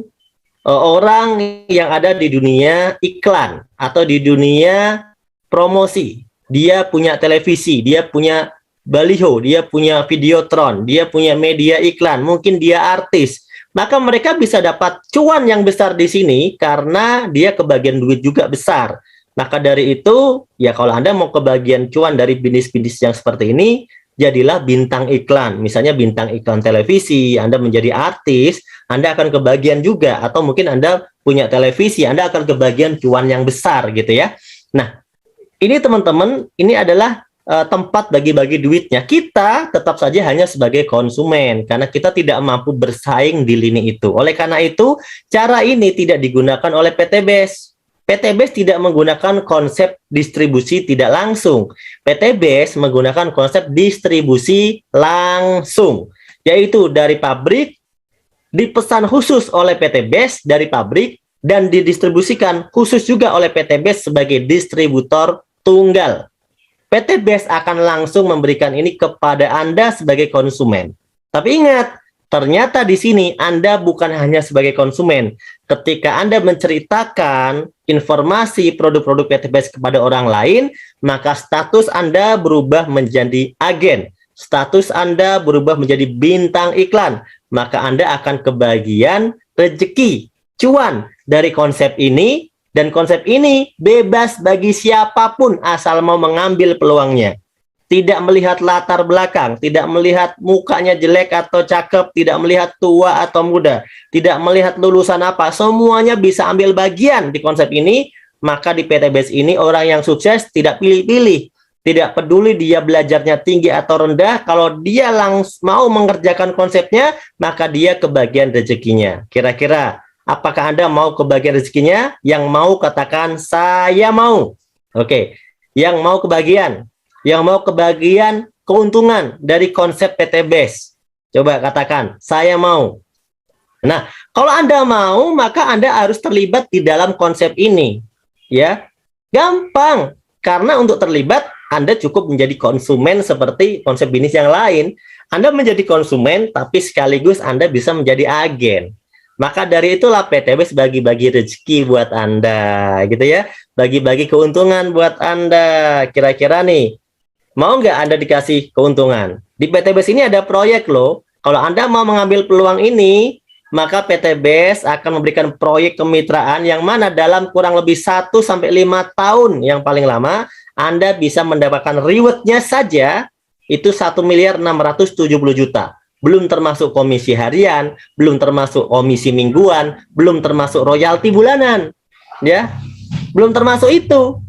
orang yang ada di dunia iklan, atau di dunia promosi. Dia punya televisi, dia punya baliho, dia punya videotron, dia punya media iklan, mungkin dia artis. Maka mereka bisa dapat cuan yang besar di sini karena dia kebagian duit juga besar. Maka dari itu, ya kalau Anda mau kebagian cuan dari bisnis-bisnis yang seperti ini, jadilah bintang iklan. Misalnya bintang iklan televisi, Anda menjadi artis, Anda akan kebagian juga. Atau mungkin Anda punya televisi, Anda akan kebagian cuan yang besar gitu ya. Nah, ini teman-teman, ini adalah tempat bagi-bagi duitnya. Kita tetap saja hanya sebagai konsumen karena kita tidak mampu bersaing di lini itu. Oleh karena itu, cara ini tidak digunakan oleh PT Base. PT Base tidak menggunakan konsep distribusi tidak langsung. PT Base menggunakan konsep distribusi langsung, yaitu dari pabrik dipesan khusus oleh PT Base dari pabrik dan didistribusikan khusus juga oleh PT Base sebagai distributor tunggal. PT Base akan langsung memberikan ini kepada Anda sebagai konsumen. Tapi ingat, ternyata di sini Anda bukan hanya sebagai konsumen. Ketika Anda menceritakan informasi produk-produk PT Base kepada orang lain, maka status Anda berubah menjadi agen. Status Anda berubah menjadi bintang iklan. Maka Anda akan kebagian rezeki, cuan dari konsep ini. Dan konsep ini bebas bagi siapapun asal mau mengambil peluangnya. Tidak melihat latar belakang, tidak melihat mukanya jelek atau cakep, tidak melihat tua atau muda, tidak melihat lulusan apa, semuanya bisa ambil bagian di konsep ini. Maka di PTBS ini orang yang sukses tidak pilih-pilih, tidak peduli dia belajarnya tinggi atau rendah, kalau dia langsung mau mengerjakan konsepnya, maka dia kebagian rezekinya. Kira-kira apakah Anda mau kebagian rezekinya? Yang mau katakan saya mau. Oke, yang mau kebagian keuntungan dari konsep PTBS. Coba katakan, saya mau. Nah, kalau Anda mau, maka Anda harus terlibat di dalam konsep ini. Ya, gampang. Karena untuk terlibat, Anda cukup menjadi konsumen seperti konsep bisnis yang lain. Anda menjadi konsumen, tapi sekaligus Anda bisa menjadi agen. Maka dari itulah PTBS bagi-bagi rezeki buat Anda, gitu ya. Bagi-bagi keuntungan buat Anda. Kira-kira nih, mau nggak Anda dikasih keuntungan? Di PTBS ini ada proyek loh. Kalau Anda mau mengambil peluang ini, maka PTBS akan memberikan proyek kemitraan yang mana dalam kurang lebih 1-5 tahun yang paling lama, Anda bisa mendapatkan reward-nya saja itu 1.670.000.000. Belum termasuk komisi harian, belum termasuk komisi mingguan, belum termasuk royalti bulanan, ya, belum termasuk itu.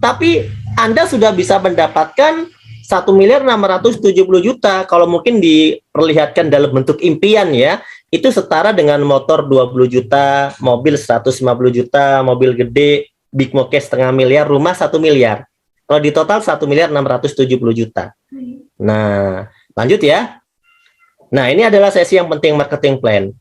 Tapi Anda sudah bisa mendapatkan 1.670.000.000 kalau mungkin diperlihatkan dalam bentuk impian ya, itu setara dengan motor 20 juta, mobil 150 juta, mobil gede, big mokes setengah miliar, rumah 1 miliar. Kalau di total 1.670.000.000. Nah, lanjut ya. Nah, ini adalah sesi yang penting, marketing plan.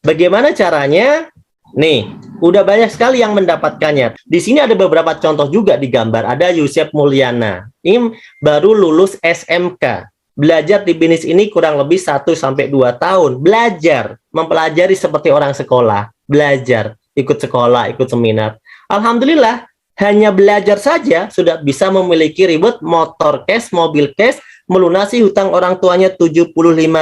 Bagaimana caranya? Nih, udah banyak sekali yang mendapatkannya. Di sini ada beberapa contoh juga di gambar. Ada Yusef Mulyana. Ini baru lulus SMK. Belajar di bisnis ini kurang lebih 1-2 tahun. Belajar, mempelajari seperti orang sekolah. Belajar, ikut sekolah, ikut seminar. Alhamdulillah, hanya belajar saja sudah bisa memiliki reward motor cash, mobil cash, melunasi hutang orang tuanya 75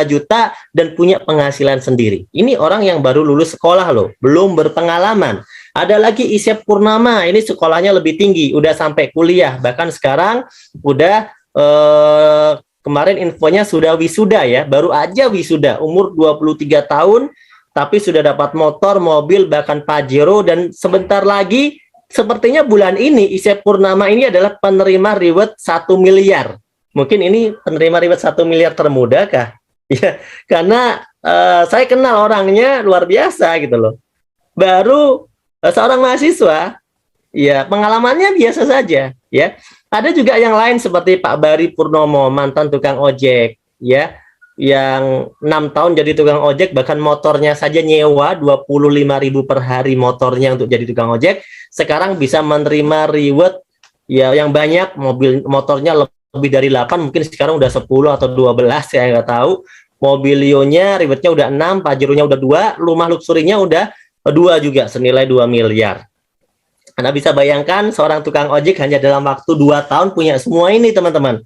juta dan punya penghasilan sendiri. Ini orang yang baru lulus sekolah loh, belum berpengalaman. Ada lagi Isyep Purnama, ini sekolahnya lebih tinggi, udah sampai kuliah, bahkan sekarang udah kemarin infonya sudah wisuda ya, baru aja wisuda, umur 23 tahun, tapi sudah dapat motor, mobil, bahkan Pajero, dan sebentar lagi, sepertinya bulan ini Isyep Purnama ini adalah penerima reward 1 miliar. Mungkin ini penerima reward 1 miliar termuda kah? Ya, karena saya kenal orangnya luar biasa gitu loh. Baru seorang mahasiswa, ya pengalamannya biasa saja. Ya, ada juga yang lain seperti Pak Bari Purnomo, mantan tukang ojek, ya, yang 6 tahun jadi tukang ojek, bahkan motornya saja nyewa 25.000 per hari motornya untuk jadi tukang ojek. Sekarang bisa menerima reward ya yang banyak, motornya lebih dari 8, mungkin sekarang udah 10 atau 12, saya nggak tahu. Mobilionya, rewardnya udah 6, Pajeronya udah 2, rumah luxurinya udah 2 juga, senilai 2 miliar. Anda bisa bayangkan seorang tukang ojek hanya dalam waktu 2 tahun punya semua ini, teman-teman.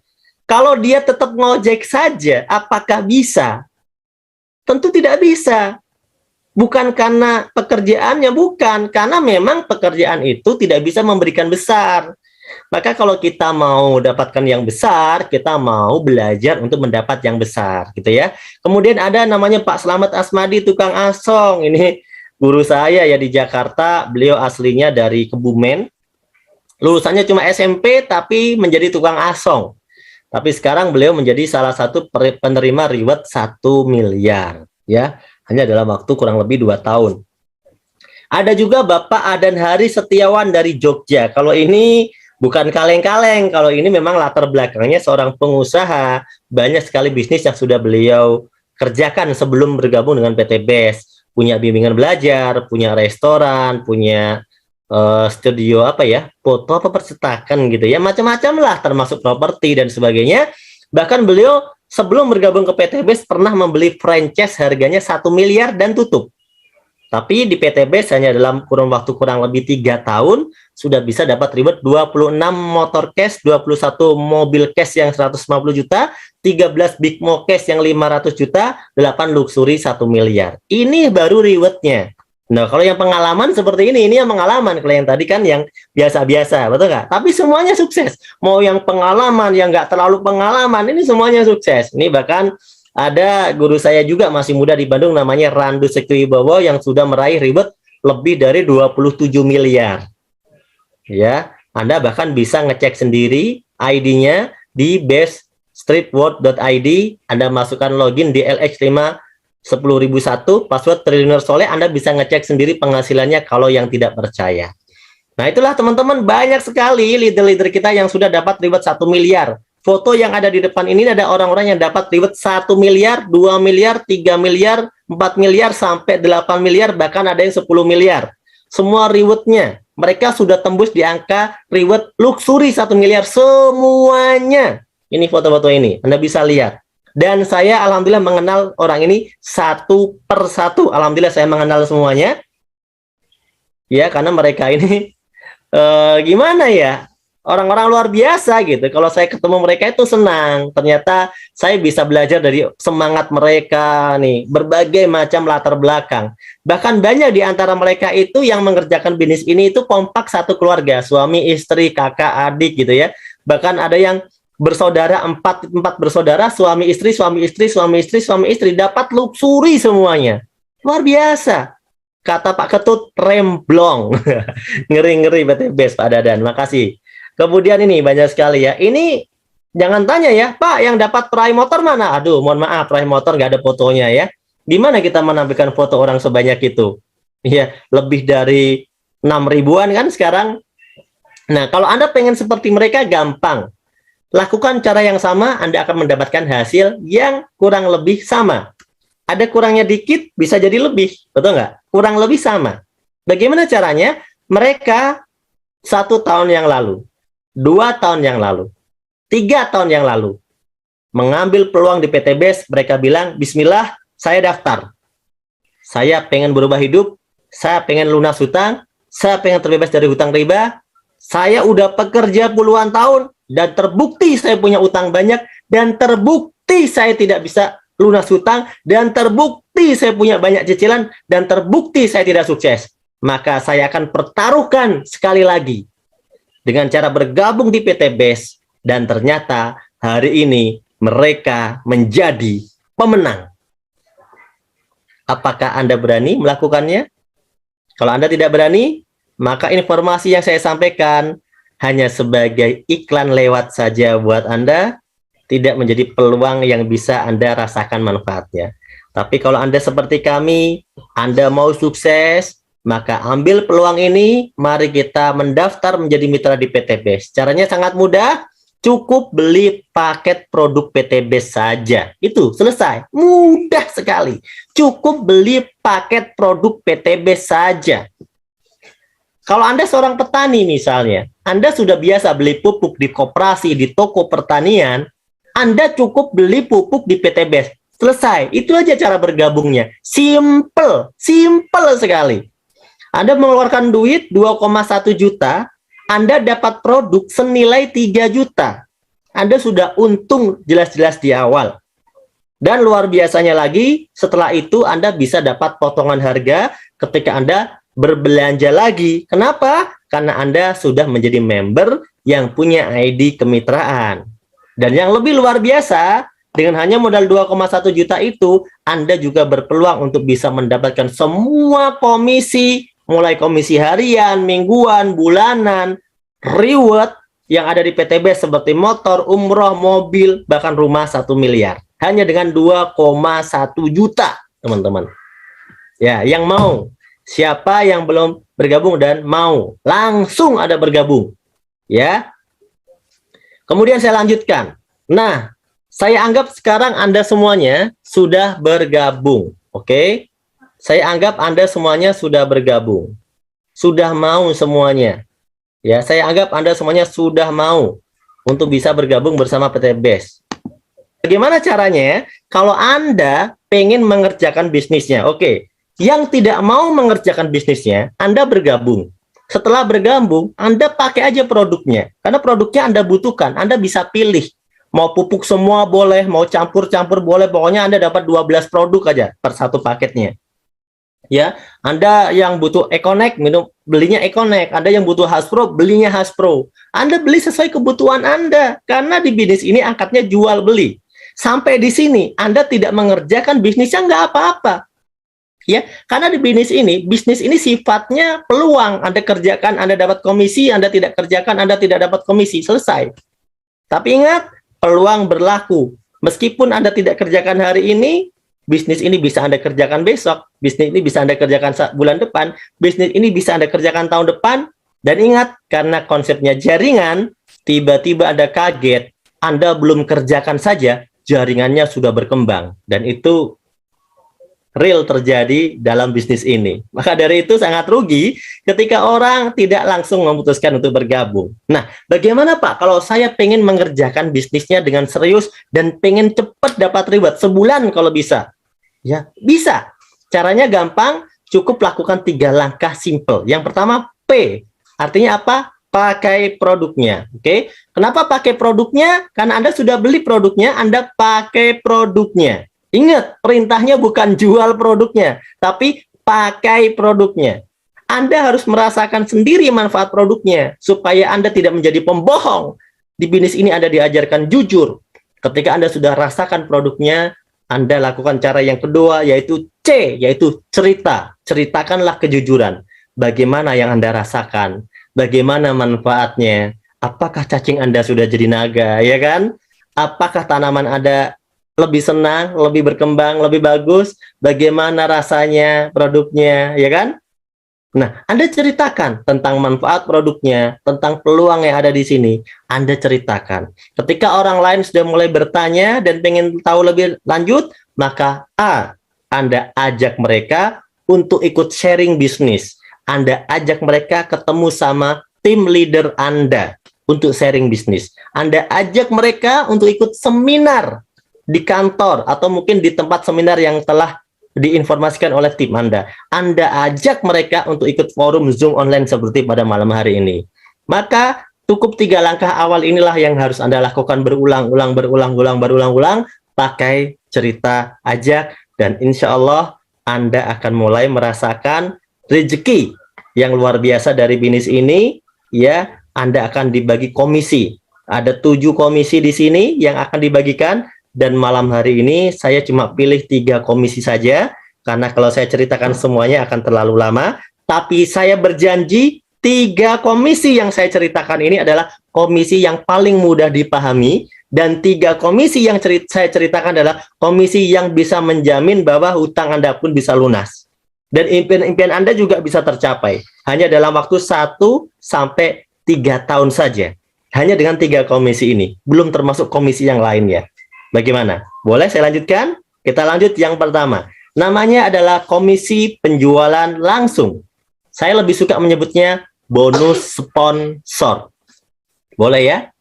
Kalau dia tetap ngojek saja, apakah bisa? Tentu tidak bisa. Bukan karena pekerjaannya, bukan. Karena memang pekerjaan itu tidak bisa memberikan besar. Maka kalau kita mau dapatkan yang besar, kita mau belajar untuk mendapat yang besar, gitu ya. Kemudian ada namanya Pak Slamet Asmadi, tukang asong. Ini guru saya ya di Jakarta, beliau aslinya dari Kebumen. Lulusannya cuma SMP, tapi menjadi tukang asong. Tapi sekarang beliau menjadi salah satu penerima reward 1 miliar, ya. Hanya dalam waktu kurang lebih 2 tahun. Ada juga Bapak Adan Hari Setiawan dari Jogja. Kalau ini bukan kaleng-kaleng, kalau ini memang latar belakangnya seorang pengusaha, banyak sekali bisnis yang sudah beliau kerjakan sebelum bergabung dengan PTBS, punya bimbingan belajar, punya restoran, punya studio apa ya, foto apa percetakan gitu ya, macam-macam lah, termasuk properti dan sebagainya. Bahkan beliau sebelum bergabung ke PTBS pernah membeli franchise harganya 1 miliar dan tutup. Tapi di PTBS hanya dalam kurun waktu kurang lebih 3 tahun sudah bisa dapat reward 26 motor cash, 21 mobil cash yang 150 juta, 13 big mo cash yang 500 juta, 8 luxury 1 miliar. Ini baru rewardnya. Nah, kalau yang pengalaman seperti ini yang pengalaman. Kalau yang tadi kan yang biasa-biasa, betul nggak? Tapi semuanya sukses. Mau yang pengalaman, yang nggak terlalu pengalaman, ini semuanya sukses. Ini bahkan ada guru saya juga masih muda di Bandung, namanya Randu Sektiwibowo, yang sudah meraih reward lebih dari 27 miliar. Ya, Anda bahkan bisa ngecek sendiri ID-nya di beststreetworld.id. Anda masukkan login di LX5 10.001 password Triliuner Soleh, Anda bisa ngecek sendiri penghasilannya kalau yang tidak percaya. Nah, itulah teman-teman, banyak sekali leader-leader kita yang sudah dapat reward 1 miliar. Foto yang ada di depan ini ada orang-orang yang dapat reward 1 miliar, 2 miliar, 3 miliar, 4 miliar, sampai 8 miliar, bahkan ada yang 10 miliar. Semua rewardnya, mereka sudah tembus di angka reward luxury 1 miliar semuanya. Ini foto-foto ini, Anda bisa lihat. Dan saya alhamdulillah mengenal orang ini satu persatu. Alhamdulillah saya mengenal semuanya. Ya, karena mereka ini gimana ya? Orang-orang luar biasa gitu. Kalau saya ketemu mereka itu senang. Ternyata saya bisa belajar dari semangat mereka nih, berbagai macam latar belakang. Bahkan banyak di antara mereka itu yang mengerjakan bisnis ini itu kompak satu keluarga, suami, istri, kakak, adik gitu ya. Bahkan ada yang bersaudara, empat bersaudara, suami istri, suami istri, suami istri, suami istri, dapat luxury semuanya. Luar biasa. Kata Pak Ketut, remblong. Ngeri-ngeri BTBes, Pak Dadan. Makasih. Kemudian ini banyak sekali ya. Ini jangan tanya ya, Pak, yang dapat peraih motor mana? Aduh, mohon maaf, peraih motor nggak ada fotonya ya. Gimana kita menampilkan foto orang sebanyak itu? Ya, lebih dari 6 ribuan kan sekarang. Nah, kalau Anda pengen seperti mereka, gampang. Lakukan cara yang sama, Anda akan mendapatkan hasil yang kurang lebih sama. Ada kurangnya dikit, bisa jadi lebih. Betul nggak? Kurang lebih sama. Bagaimana caranya? Mereka 1 tahun yang lalu, 2 tahun yang lalu, 3 tahun yang lalu, mengambil peluang di PTBes, mereka bilang, bismillah, saya daftar. Saya pengen berubah hidup, saya pengen lunas hutang, saya pengen terbebas dari hutang riba, saya udah pekerja puluhan tahun, dan terbukti saya punya utang banyak, dan terbukti saya tidak bisa lunas hutang, dan terbukti saya punya banyak cicilan, dan terbukti saya tidak sukses. Maka saya akan pertaruhkan sekali lagi dengan cara bergabung di PTBes, dan ternyata hari ini mereka menjadi pemenang. Apakah Anda berani melakukannya? Kalau Anda tidak berani, maka informasi yang saya sampaikan hanya sebagai iklan lewat saja buat Anda, tidak menjadi peluang yang bisa Anda rasakan manfaatnya. Tapi kalau Anda seperti kami, Anda mau sukses, maka ambil peluang ini, mari kita mendaftar menjadi mitra di PTBes. Caranya sangat mudah, cukup beli paket produk PTBes saja. Itu selesai, mudah sekali. Cukup beli paket produk PTBes saja. Kalau Anda seorang petani misalnya, Anda sudah biasa beli pupuk di koperasi, di toko pertanian, Anda cukup beli pupuk di PTBes. Selesai, itu aja cara bergabungnya. Simple, simple sekali. Anda mengeluarkan duit 2,1 juta, Anda dapat produk senilai 3 juta. Anda sudah untung jelas-jelas di awal. Dan luar biasanya lagi, setelah itu Anda bisa dapat potongan harga ketika Anda berbelanja lagi. Kenapa? Karena Anda sudah menjadi member yang punya ID kemitraan. Dan yang lebih luar biasa, dengan hanya modal 2,1 juta itu, Anda juga berpeluang untuk bisa mendapatkan semua komisi, mulai komisi harian, mingguan, bulanan, reward yang ada di PTBes seperti motor, umroh, mobil, bahkan rumah 1 miliar. Hanya dengan 2,1 juta, teman-teman. Ya, yang mau. Siapa yang belum bergabung dan mau, langsung ada bergabung. Ya. Kemudian saya lanjutkan. Nah, saya anggap sekarang Anda semuanya sudah bergabung. Oke? Saya anggap Anda semuanya sudah bergabung. Sudah mau semuanya. Ya, saya anggap Anda semuanya sudah mau untuk bisa bergabung bersama PTBes. Bagaimana caranya? Kalau Anda pengen mengerjakan bisnisnya, oke. Yang tidak mau mengerjakan bisnisnya, Anda bergabung. Setelah bergabung, Anda pakai aja produknya. Karena produknya Anda butuhkan. Anda bisa pilih. Mau pupuk semua boleh, mau campur-campur boleh. Pokoknya Anda dapat 12 produk aja per satu paketnya. Ya, Anda yang butuh Econek belinya Econek, Anda yang butuh Hasbro belinya Hasbro. Anda beli sesuai kebutuhan Anda, karena di bisnis ini angkatnya jual beli. Sampai di sini Anda tidak mengerjakan bisnisnya nggak apa-apa. Ya, karena di bisnis ini sifatnya peluang. Anda kerjakan, Anda dapat komisi, Anda tidak kerjakan, Anda tidak dapat komisi, selesai. Tapi ingat, peluang berlaku. Meskipun Anda tidak kerjakan hari ini, bisnis ini bisa Anda kerjakan besok, bisnis ini bisa Anda kerjakan bulan depan, bisnis ini bisa Anda kerjakan tahun depan. Dan ingat, karena konsepnya jaringan, tiba-tiba Anda kaget, Anda belum kerjakan saja, jaringannya sudah berkembang. Dan itu real terjadi dalam bisnis ini. Maka dari itu sangat rugi ketika orang tidak langsung memutuskan untuk bergabung. Nah, bagaimana Pak kalau saya pengen mengerjakan bisnisnya dengan serius dan pengen cepat dapat reward sebulan kalau bisa? Ya, bisa. Caranya gampang, cukup lakukan 3 langkah simple. Yang pertama, P. Artinya apa? Pakai produknya. Oke. Kenapa pakai produknya? Karena Anda sudah beli produknya, Anda pakai produknya. Ingat, perintahnya bukan jual produknya, tapi pakai produknya. Anda harus merasakan sendiri manfaat produknya, supaya Anda tidak menjadi pembohong. Di bisnis ini Anda diajarkan jujur. Ketika Anda sudah rasakan produknya, Anda lakukan cara yang kedua, yaitu C, yaitu cerita. Ceritakanlah kejujuran. Bagaimana yang Anda rasakan? Bagaimana manfaatnya? Apakah cacing Anda sudah jadi naga, ya kan? Apakah tanaman Anda lebih senang, lebih berkembang, lebih bagus, bagaimana rasanya produknya, ya kan? Nah, Anda ceritakan tentang manfaat produknya, tentang peluang yang ada di sini, Anda ceritakan. Ketika orang lain sudah mulai bertanya dan pengen tahu lebih lanjut, maka A, Anda ajak mereka untuk ikut sharing bisnis. Anda ajak mereka ketemu sama tim leader Anda untuk sharing bisnis. Anda ajak mereka untuk ikut seminar di kantor atau mungkin di tempat seminar yang telah diinformasikan oleh tim Anda. Anda ajak mereka untuk ikut forum Zoom online seperti pada malam hari ini. Maka cukup 3 langkah awal inilah yang harus Anda lakukan berulang-ulang, pakai cerita, ajak, dan insya Allah Anda akan mulai merasakan rezeki yang luar biasa dari bisnis ini. Ya, Anda akan dibagi komisi. Ada 7 komisi di sini yang akan dibagikan. Dan malam hari ini saya cuma pilih 3 komisi saja, karena kalau saya ceritakan semuanya akan terlalu lama. Tapi saya berjanji 3 komisi yang saya ceritakan ini adalah komisi yang paling mudah dipahami, dan 3 komisi yang saya ceritakan adalah komisi yang bisa menjamin bahwa hutang Anda pun bisa lunas. Dan impian-impian Anda juga bisa tercapai hanya dalam waktu 1 sampai 3 tahun saja. Hanya dengan 3 komisi ini, belum termasuk komisi yang lainnya. Bagaimana? Boleh saya lanjutkan? Kita lanjut yang pertama. Namanya adalah komisi penjualan langsung. Saya lebih suka menyebutnya bonus sponsor. Boleh ya?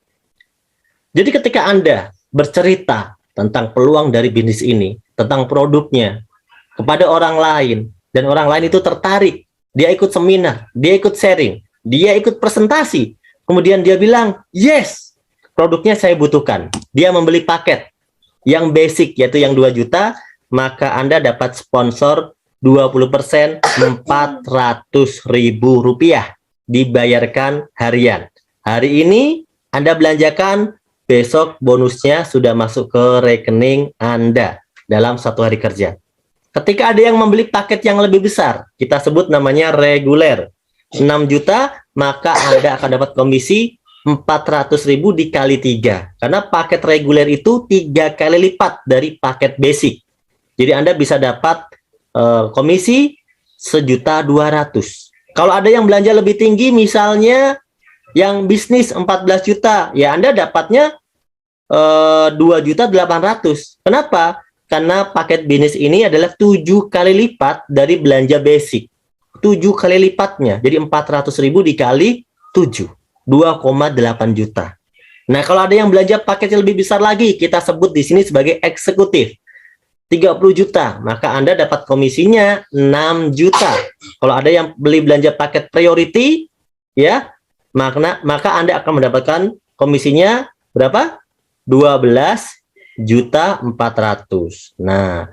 Jadi ketika Anda bercerita tentang peluang dari bisnis ini, tentang produknya, kepada orang lain, dan orang lain itu tertarik, dia ikut seminar, dia ikut sharing, dia ikut presentasi, kemudian dia bilang, yes, produknya saya butuhkan. Dia membeli paket yang basic, yaitu yang 2 juta, maka Anda dapat sponsor 20%, Rp400.000 dibayarkan harian. Hari ini Anda belanjakan, besok bonusnya sudah masuk ke rekening Anda dalam 1 hari kerja. Ketika ada yang membeli paket yang lebih besar, kita sebut namanya reguler, 6 juta, maka Anda akan dapat komisi 400.000 dikali 3, karena paket reguler itu 3 kali lipat dari paket basic. Jadi Anda bisa dapat komisi 1.200.000. Kalau ada yang belanja lebih tinggi, misalnya yang bisnis 14 juta, ya Anda dapatnya 2.800.000. Kenapa? Karena paket bisnis ini adalah 7 kali lipat dari belanja basic. 7 kali lipatnya, jadi 400.000 dikali 7. 2,8 juta. Nah, kalau ada yang belanja paket yang lebih besar lagi, kita sebut di sini sebagai eksekutif. 30 juta, maka Anda dapat komisinya 6 juta. Kalau ada yang beli belanja paket priority, ya, maka Anda akan mendapatkan komisinya berapa? 12.400.000. Nah,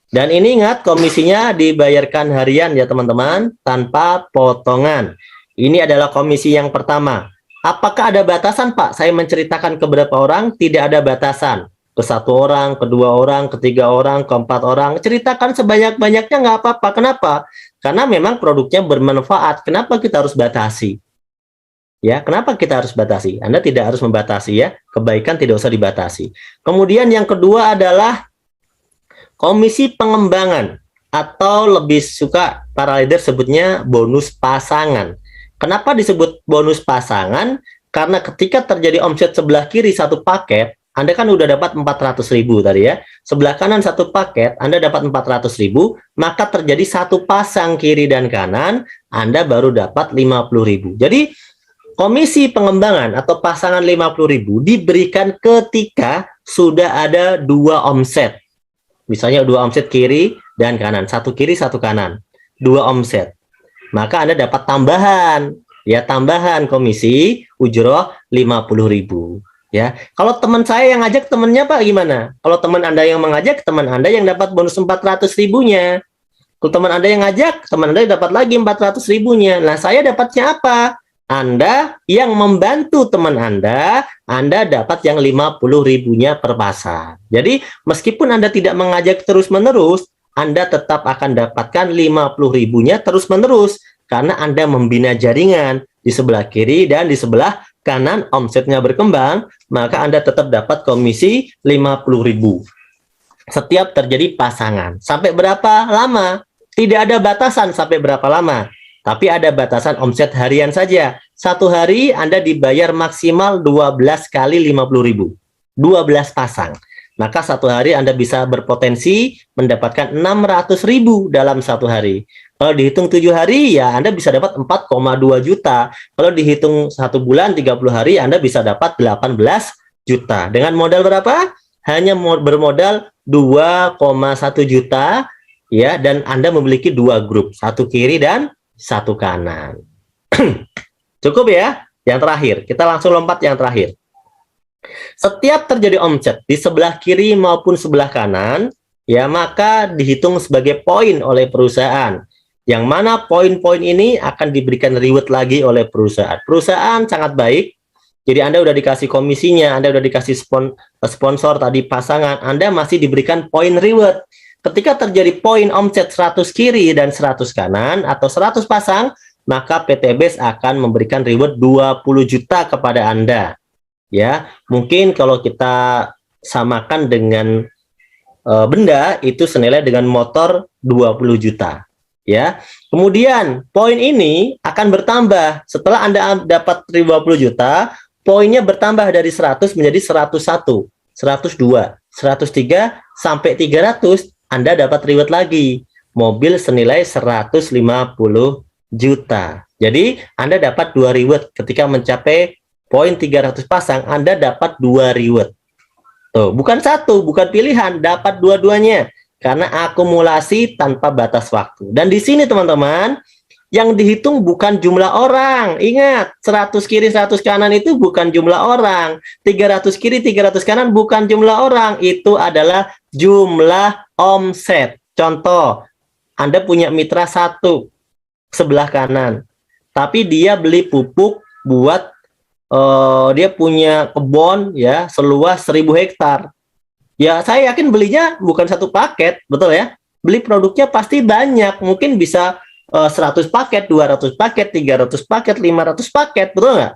Dan ini ingat, komisinya dibayarkan harian ya teman-teman, tanpa potongan. Ini adalah komisi yang pertama. Apakah ada batasan, Pak? Saya menceritakan ke berapa orang? Tidak ada batasan. Ke 1 orang, ke 2 orang, ke 3 orang, ke 4 orang. Ceritakan sebanyak-banyaknya, nggak apa-apa. Kenapa? Karena memang produknya bermanfaat. Kenapa kita harus batasi? Ya, kenapa kita harus batasi? Anda tidak harus membatasi ya. Kebaikan tidak usah dibatasi. Kemudian yang kedua adalah komisi pengembangan, atau lebih suka para leader sebutnya bonus pasangan. Kenapa disebut bonus pasangan? Karena ketika terjadi omset sebelah kiri satu paket, Anda kan udah dapat 400.000 tadi ya. Sebelah kanan satu paket, Anda dapat 400.000, maka terjadi satu pasang kiri dan kanan, Anda baru dapat 50.000. Jadi komisi pengembangan atau pasangan 50.000 diberikan ketika sudah ada 2 omset. Misalnya 2 omset kiri dan kanan, satu kiri satu kanan, 2 omset. Maka Anda dapat tambahan, ya, tambahan komisi ujroh 50.000. Ya, kalau teman saya yang ngajak, temannya Pak gimana? Kalau teman Anda yang mengajak, teman Anda yang dapat bonus 400.000-nya. Kalau teman Anda yang ngajak, teman Anda dapat lagi 400.000-nya. Nah, saya dapatnya apa? Anda yang membantu teman Anda dapat yang 50.000-nya per pasang. Jadi, meskipun Anda tidak mengajak terus-menerus, Anda tetap akan dapatkan 50.000-nya terus-menerus karena Anda membina jaringan di sebelah kiri dan di sebelah kanan, omsetnya berkembang, maka Anda tetap dapat komisi 50.000 setiap terjadi pasangan. Sampai berapa lama? Tidak ada batasan sampai berapa lama, tapi ada batasan omset harian saja. Satu hari Anda dibayar maksimal 12 kali 50.000, 12 pasang. Maka satu hari Anda bisa berpotensi mendapatkan 600.000 dalam satu hari. Kalau dihitung 7 hari, ya Anda bisa dapat 4,2 juta. Kalau dihitung 1 bulan, 30 hari, Anda bisa dapat 18 juta. Dengan modal berapa? Hanya bermodal 2,1 juta, ya, dan Anda memiliki 2 grup, satu kiri dan satu kanan. Cukup ya? Yang terakhir, kita langsung lompat yang terakhir. Setiap terjadi omset di sebelah kiri maupun sebelah kanan, ya, maka dihitung sebagai poin oleh perusahaan. Yang mana poin-poin ini akan diberikan reward lagi oleh perusahaan. Perusahaan sangat baik. Jadi Anda udah dikasih komisinya, Anda udah dikasih sponsor tadi pasangan, Anda masih diberikan poin reward. Ketika terjadi poin omset 100 kiri dan 100 kanan atau 100 pasang, maka PT BES akan memberikan reward 20 juta kepada Anda. Ya, mungkin kalau kita samakan dengan benda, itu senilai dengan motor 20 juta. Ya, kemudian poin ini akan bertambah setelah Anda dapat 20 juta, poinnya bertambah dari 100 menjadi 101, 102, 103 sampai 300, Anda dapat reward lagi, mobil senilai 150 juta. Jadi Anda dapat 2 reward ketika mencapai poin 300 pasang, Anda dapat 2 reward. Tuh, bukan satu, bukan pilihan, dapat dua-duanya karena akumulasi tanpa batas waktu. Dan di sini teman-teman, yang dihitung bukan jumlah orang. Ingat, 100 kiri 100 kanan itu bukan jumlah orang. 300 kiri 300 kanan bukan jumlah orang, itu adalah jumlah omset. Contoh, Anda punya mitra satu sebelah kanan, tapi dia beli pupuk buat dia punya kebun ya seluas 1.000 hektar. Ya, saya yakin belinya bukan satu paket, betul ya? Beli produknya pasti banyak, mungkin bisa 100 paket, 200 paket, 300 paket, 500 paket, betul nggak?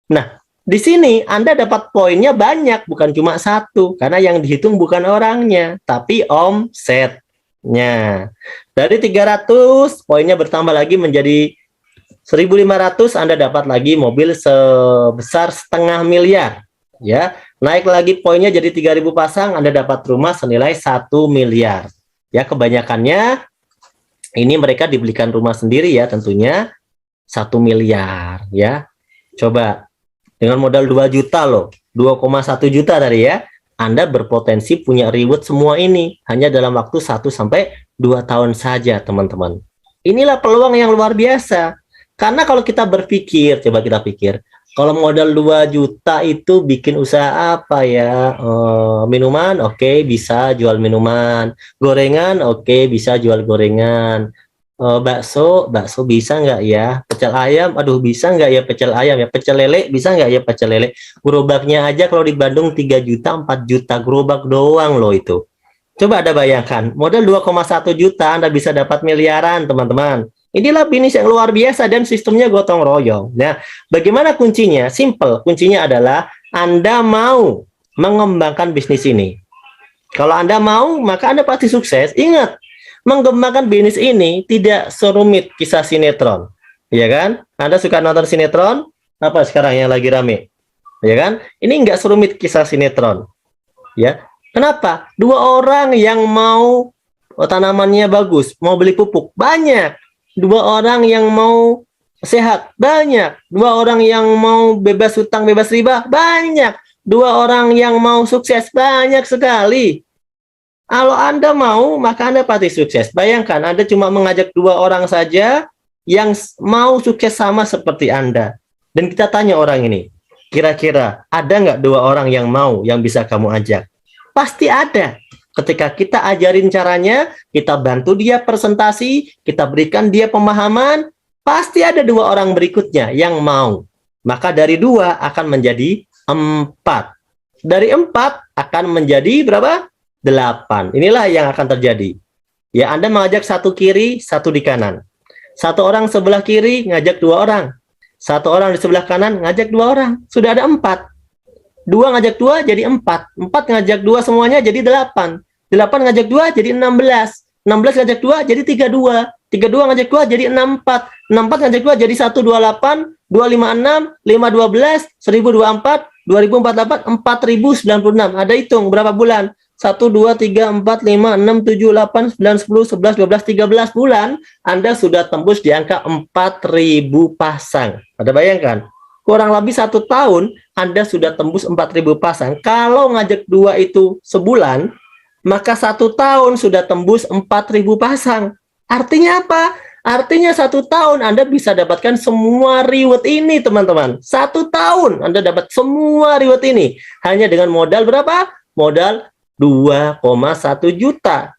Nah, di sini Anda dapat poinnya banyak, bukan cuma satu, karena yang dihitung bukan orangnya, tapi omsetnya. Dari 300, poinnya bertambah lagi menjadi 1.500, Anda dapat lagi mobil sebesar 0,5 miliar. Ya, naik lagi poinnya jadi 3.000 pasang, Anda dapat rumah senilai 1 miliar. Ya, kebanyakannya ini mereka dibelikan rumah sendiri ya, tentunya 1 miliar ya. Coba dengan modal 2 juta loh, 2,1 juta tadi ya, Anda berpotensi punya reward semua ini hanya dalam waktu 1 sampai 2 tahun saja, teman-teman. Inilah peluang yang luar biasa. Karena kalau kita berpikir, coba kita pikir, Kalau modal 2 juta itu bikin usaha apa ya? Minuman, oke, bisa jual minuman. Gorengan, oke, bisa jual gorengan. Bakso bisa nggak ya? Pecel ayam, aduh bisa nggak ya pecel ayam ya? Pecel lele, bisa nggak ya pecel lele? Gerobaknya aja kalau di Bandung 3 juta, 4 juta gerobak doang loh itu. Coba Anda bayangkan, modal 2,1 juta Anda bisa dapat miliaran, teman-teman. Inilah bisnis yang luar biasa dan sistemnya gotong royong. Nah, bagaimana kuncinya? Simple. Kuncinya adalah Anda mau mengembangkan bisnis ini. Kalau Anda mau, maka Anda pasti sukses. Ingat, mengembangkan bisnis ini tidak serumit kisah sinetron. Ya kan? Anda suka nonton sinetron? Apa sekarang yang lagi rame? Ya kan? Ini nggak serumit kisah sinetron. Ya, kenapa? Dua orang yang mau tanamannya bagus, mau beli pupuk, banyak. Dua orang yang mau sehat, banyak. Dua orang yang mau bebas hutang, bebas riba, banyak. Dua orang yang mau sukses, banyak sekali. Kalau Anda mau, maka Anda pasti sukses. Bayangkan, Anda cuma mengajak dua orang saja yang mau sukses sama seperti Anda. Dan kita tanya orang ini, kira-kira ada nggak dua orang yang mau, yang bisa kamu ajak? Pasti ada. Ketika kita ajarin caranya, kita bantu dia presentasi, kita berikan dia pemahaman, pasti ada dua orang berikutnya yang mau. Maka dari dua akan menjadi 4. Dari 4 akan menjadi berapa? 8. Inilah yang akan terjadi. Ya, Anda mengajak satu kiri, satu di kanan. Satu orang sebelah kiri ngajak dua orang. Satu orang di sebelah kanan ngajak dua orang. Sudah ada 4. 2 ngajak 2 jadi 4. 4 ngajak 2 semuanya jadi 8. 8 ngajak 2 jadi 16. 16 ngajak 2 jadi 32. 32 ngajak 2 jadi 64. 64 ngajak 2 jadi 128. 256, 512, 1024, 2048, 4096. Ada hitung berapa bulan? 1, 2, 3, 4, 5, 6, 7, 8, 9, 10, 11, 12, 13 bulan, Anda sudah tembus di angka 4.000 pasang. Ada bayangkan? Kurang lebih 1 tahun, Anda sudah tembus 4.000 pasang. Kalau ngajak 2 itu sebulan, maka 1 tahun sudah tembus 4.000 pasang. Artinya apa? Artinya 1 tahun Anda bisa dapatkan semua reward ini, teman-teman. 1 tahun Anda dapat semua reward ini. Hanya dengan modal berapa? Modal 2,1 juta.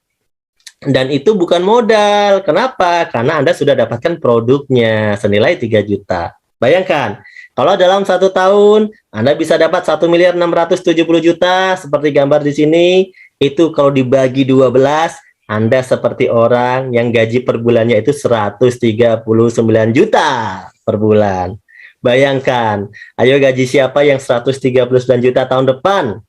Dan itu bukan modal. Kenapa? Karena Anda sudah dapatkan produknya senilai 3 juta. Bayangkan, kalau dalam 1 tahun Anda bisa dapat 1.670 juta seperti gambar di sini, itu kalau dibagi 12, Anda seperti orang yang gaji per bulannya itu 139 juta per bulan. Bayangkan, ayo gaji siapa yang 139 juta tahun depan?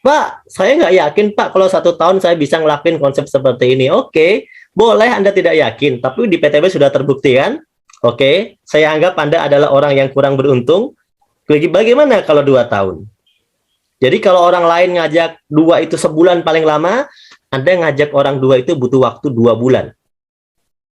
Pak, saya nggak yakin Pak kalau 1 tahun saya bisa ngelakuin konsep seperti ini. Oke, boleh Anda tidak yakin, tapi di PTB sudah terbukti kan? Oke, saya anggap Anda adalah orang yang kurang beruntung. Bagaimana kalau 2 tahun? Jadi kalau orang lain ngajak 2 itu sebulan paling lama, Anda ngajak orang 2 itu butuh waktu 2 bulan.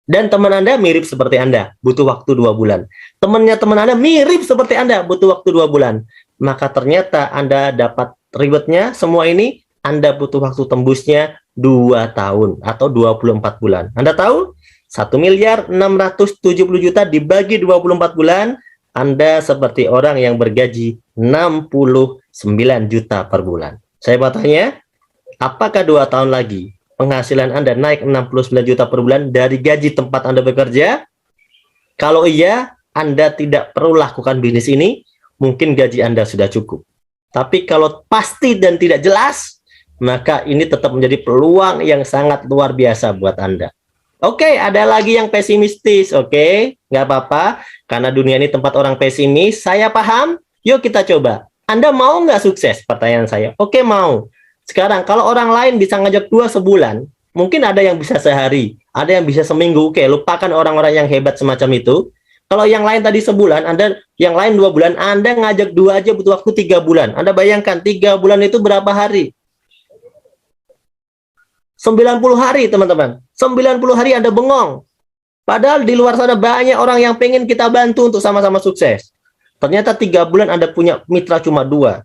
Dan teman Anda mirip seperti Anda, butuh waktu 2 bulan. Temannya teman Anda mirip seperti Anda, butuh waktu 2 bulan. Maka ternyata Anda dapat rewardnya semua ini, Anda butuh waktu tembusnya 2 tahun atau 24 bulan. Anda tahu? 1.670 juta dibagi 24 bulan, Anda seperti orang yang bergaji 69 juta per bulan. Saya mau tanya, apakah 2 tahun lagi penghasilan Anda naik 69 juta per bulan dari gaji tempat Anda bekerja? Kalau iya, Anda tidak perlu lakukan bisnis ini, mungkin gaji Anda sudah cukup. Tapi kalau pasti dan tidak jelas, maka ini tetap menjadi peluang yang sangat luar biasa buat Anda. Oke, ada lagi yang pesimistis, oke? Nggak apa-apa, karena dunia ini tempat orang pesimis, saya paham, yuk kita coba. Anda mau nggak sukses? Pertanyaan saya. Oke, mau. Sekarang, kalau orang lain bisa ngajak 2 sebulan, mungkin ada yang bisa sehari, ada yang bisa seminggu, oke, lupakan orang-orang yang hebat semacam itu. Kalau yang lain tadi sebulan, Anda yang lain 2 bulan, Anda ngajak 2 aja butuh waktu 3 bulan. Anda bayangkan 3 bulan itu berapa hari? 90 hari, teman-teman. 90 hari Anda bengong. Padahal di luar sana banyak orang yang pengen kita bantu untuk sama-sama sukses. Ternyata 3 bulan Anda punya mitra cuma 2.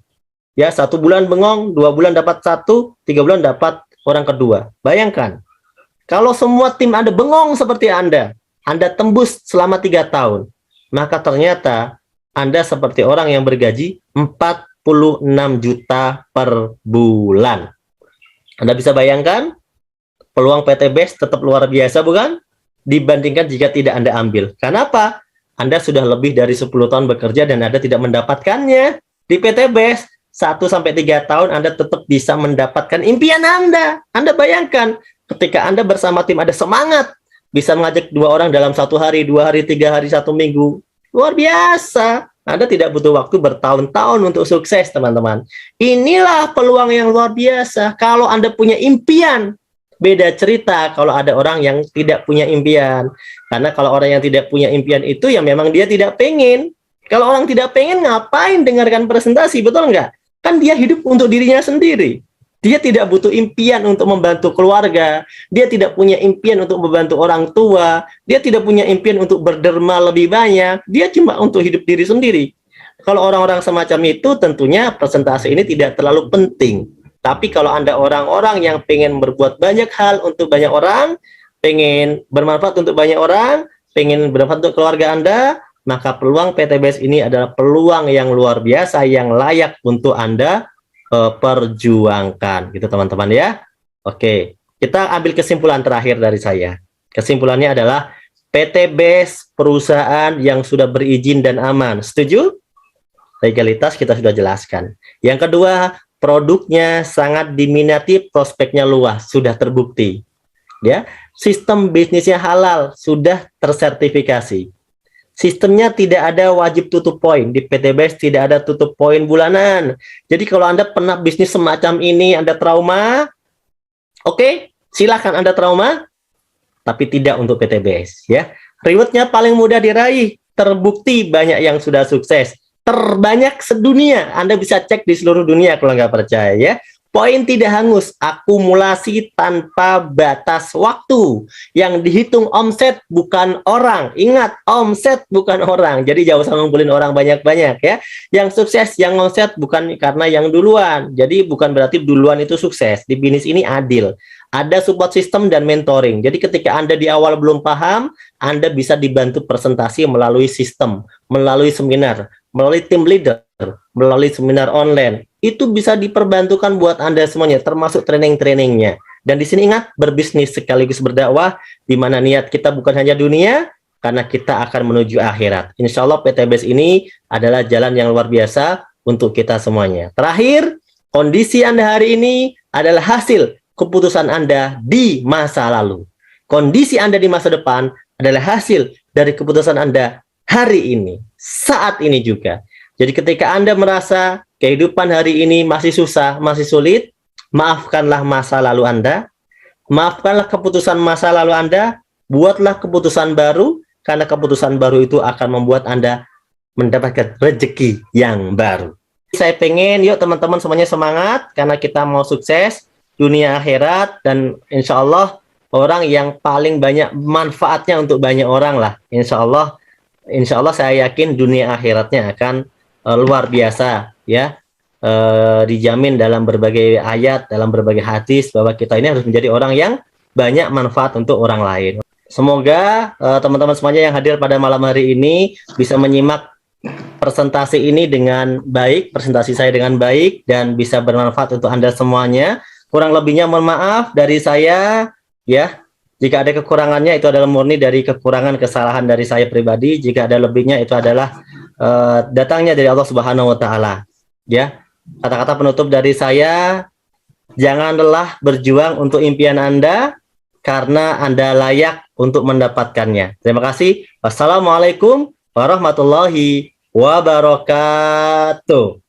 Ya, 1 bulan bengong, 2 bulan dapat 1, 3 bulan dapat orang kedua. Bayangkan, kalau semua tim Anda bengong seperti Anda tembus selama 3 tahun, maka ternyata Anda seperti orang yang bergaji 46 juta per bulan. Anda bisa bayangkan peluang PTBS tetap luar biasa bukan? Dibandingkan jika tidak Anda ambil. Kenapa? Anda sudah lebih dari 10 tahun bekerja dan Anda tidak mendapatkannya. Di PTBS 1-3 tahun Anda tetap bisa mendapatkan impian Anda. Anda bayangkan ketika Anda bersama tim ada semangat, bisa mengajak 2 orang dalam 1 hari, 2 hari, 3 hari, 1 minggu. Luar biasa. Anda tidak butuh waktu bertahun-tahun untuk sukses, teman-teman. Inilah peluang yang luar biasa. Kalau Anda punya impian, beda cerita kalau ada orang yang tidak punya impian. Karena kalau orang yang tidak punya impian itu ya memang dia tidak pengen. Kalau orang tidak pengen, ngapain dengarkan presentasi, betul nggak? Kan dia hidup untuk dirinya sendiri. Dia tidak butuh impian untuk membantu keluarga. Dia tidak punya impian untuk membantu orang tua. Dia tidak punya impian untuk berderma lebih banyak. Dia cuma untuk hidup diri sendiri. Kalau orang-orang semacam itu, tentunya presentasi ini tidak terlalu penting. Tapi kalau Anda orang-orang yang pengen berbuat banyak hal untuk banyak orang, pengen bermanfaat untuk banyak orang, pengen bermanfaat untuk keluarga Anda, maka peluang PTBS ini adalah peluang yang luar biasa, yang layak untuk Anda perjuangkan, gitu teman-teman ya. Oke, kita ambil kesimpulan terakhir dari saya. Kesimpulannya adalah PTBS perusahaan yang sudah berizin dan aman. Setuju? Legalitas kita sudah jelaskan. Yang kedua, produknya sangat diminati, prospeknya luas, sudah terbukti. Ya, sistem bisnisnya halal, sudah tersertifikasi. Sistemnya tidak ada wajib tutup poin. Di PTBS tidak ada tutup poin bulanan. Jadi kalau Anda pernah bisnis semacam ini, Anda trauma, oke, silahkan Anda trauma, tapi tidak untuk PTBS. Ya, rewardnya paling mudah diraih, terbukti banyak yang sudah sukses, terbanyak sedunia. Anda bisa cek di seluruh dunia kalau nggak percaya ya. Poin tidak hangus, akumulasi tanpa batas waktu. Yang dihitung omset bukan orang. Ingat, omset bukan orang. Jadi jangan usah ngumpulin orang banyak-banyak ya. Yang sukses, yang omset bukan karena yang duluan. Jadi bukan berarti duluan itu sukses. Di bisnis ini adil. Ada support system dan mentoring. Jadi ketika Anda di awal belum paham, Anda bisa dibantu presentasi melalui sistem, melalui seminar, melalui tim leader, melalui seminar online. Itu bisa diperbantukan buat Anda semuanya, termasuk training-trainingnya. Dan di sini ingat, berbisnis sekaligus berdakwah, di mana niat kita bukan hanya dunia, karena kita akan menuju akhirat. Insya Allah PTBS ini adalah jalan yang luar biasa untuk kita semuanya. Terakhir, kondisi Anda hari ini adalah hasil keputusan Anda di masa lalu. Kondisi Anda di masa depan adalah hasil dari keputusan Anda hari ini, saat ini juga. Jadi ketika Anda merasa kehidupan hari ini masih susah, masih sulit, maafkanlah masa lalu Anda, maafkanlah keputusan masa lalu Anda, buatlah keputusan baru, karena keputusan baru itu akan membuat Anda mendapatkan rezeki yang baru. Saya pengen, yuk teman-teman semuanya semangat, karena kita mau sukses, dunia akhirat, dan insya Allah orang yang paling banyak manfaatnya untuk banyak orang lah. Insya Allah saya yakin dunia akhiratnya akan luar biasa ya, dijamin dalam berbagai ayat, dalam berbagai hadis bahwa kita ini harus menjadi orang yang banyak manfaat untuk orang lain. Semoga teman-teman semuanya yang hadir pada malam hari ini bisa menyimak presentasi ini dengan baik, presentasi saya dengan baik, dan bisa bermanfaat untuk Anda semuanya. Kurang lebihnya mohon maaf dari saya ya. Jika ada kekurangannya itu adalah murni dari kekurangan kesalahan dari saya pribadi. Jika ada lebihnya itu adalah datangnya dari Allah Subhanahu wa taala. Ya. Kata-kata penutup dari saya, jangan lelah berjuang untuk impian Anda karena Anda layak untuk mendapatkannya. Terima kasih. Wassalamualaikum warahmatullahi wabarakatuh.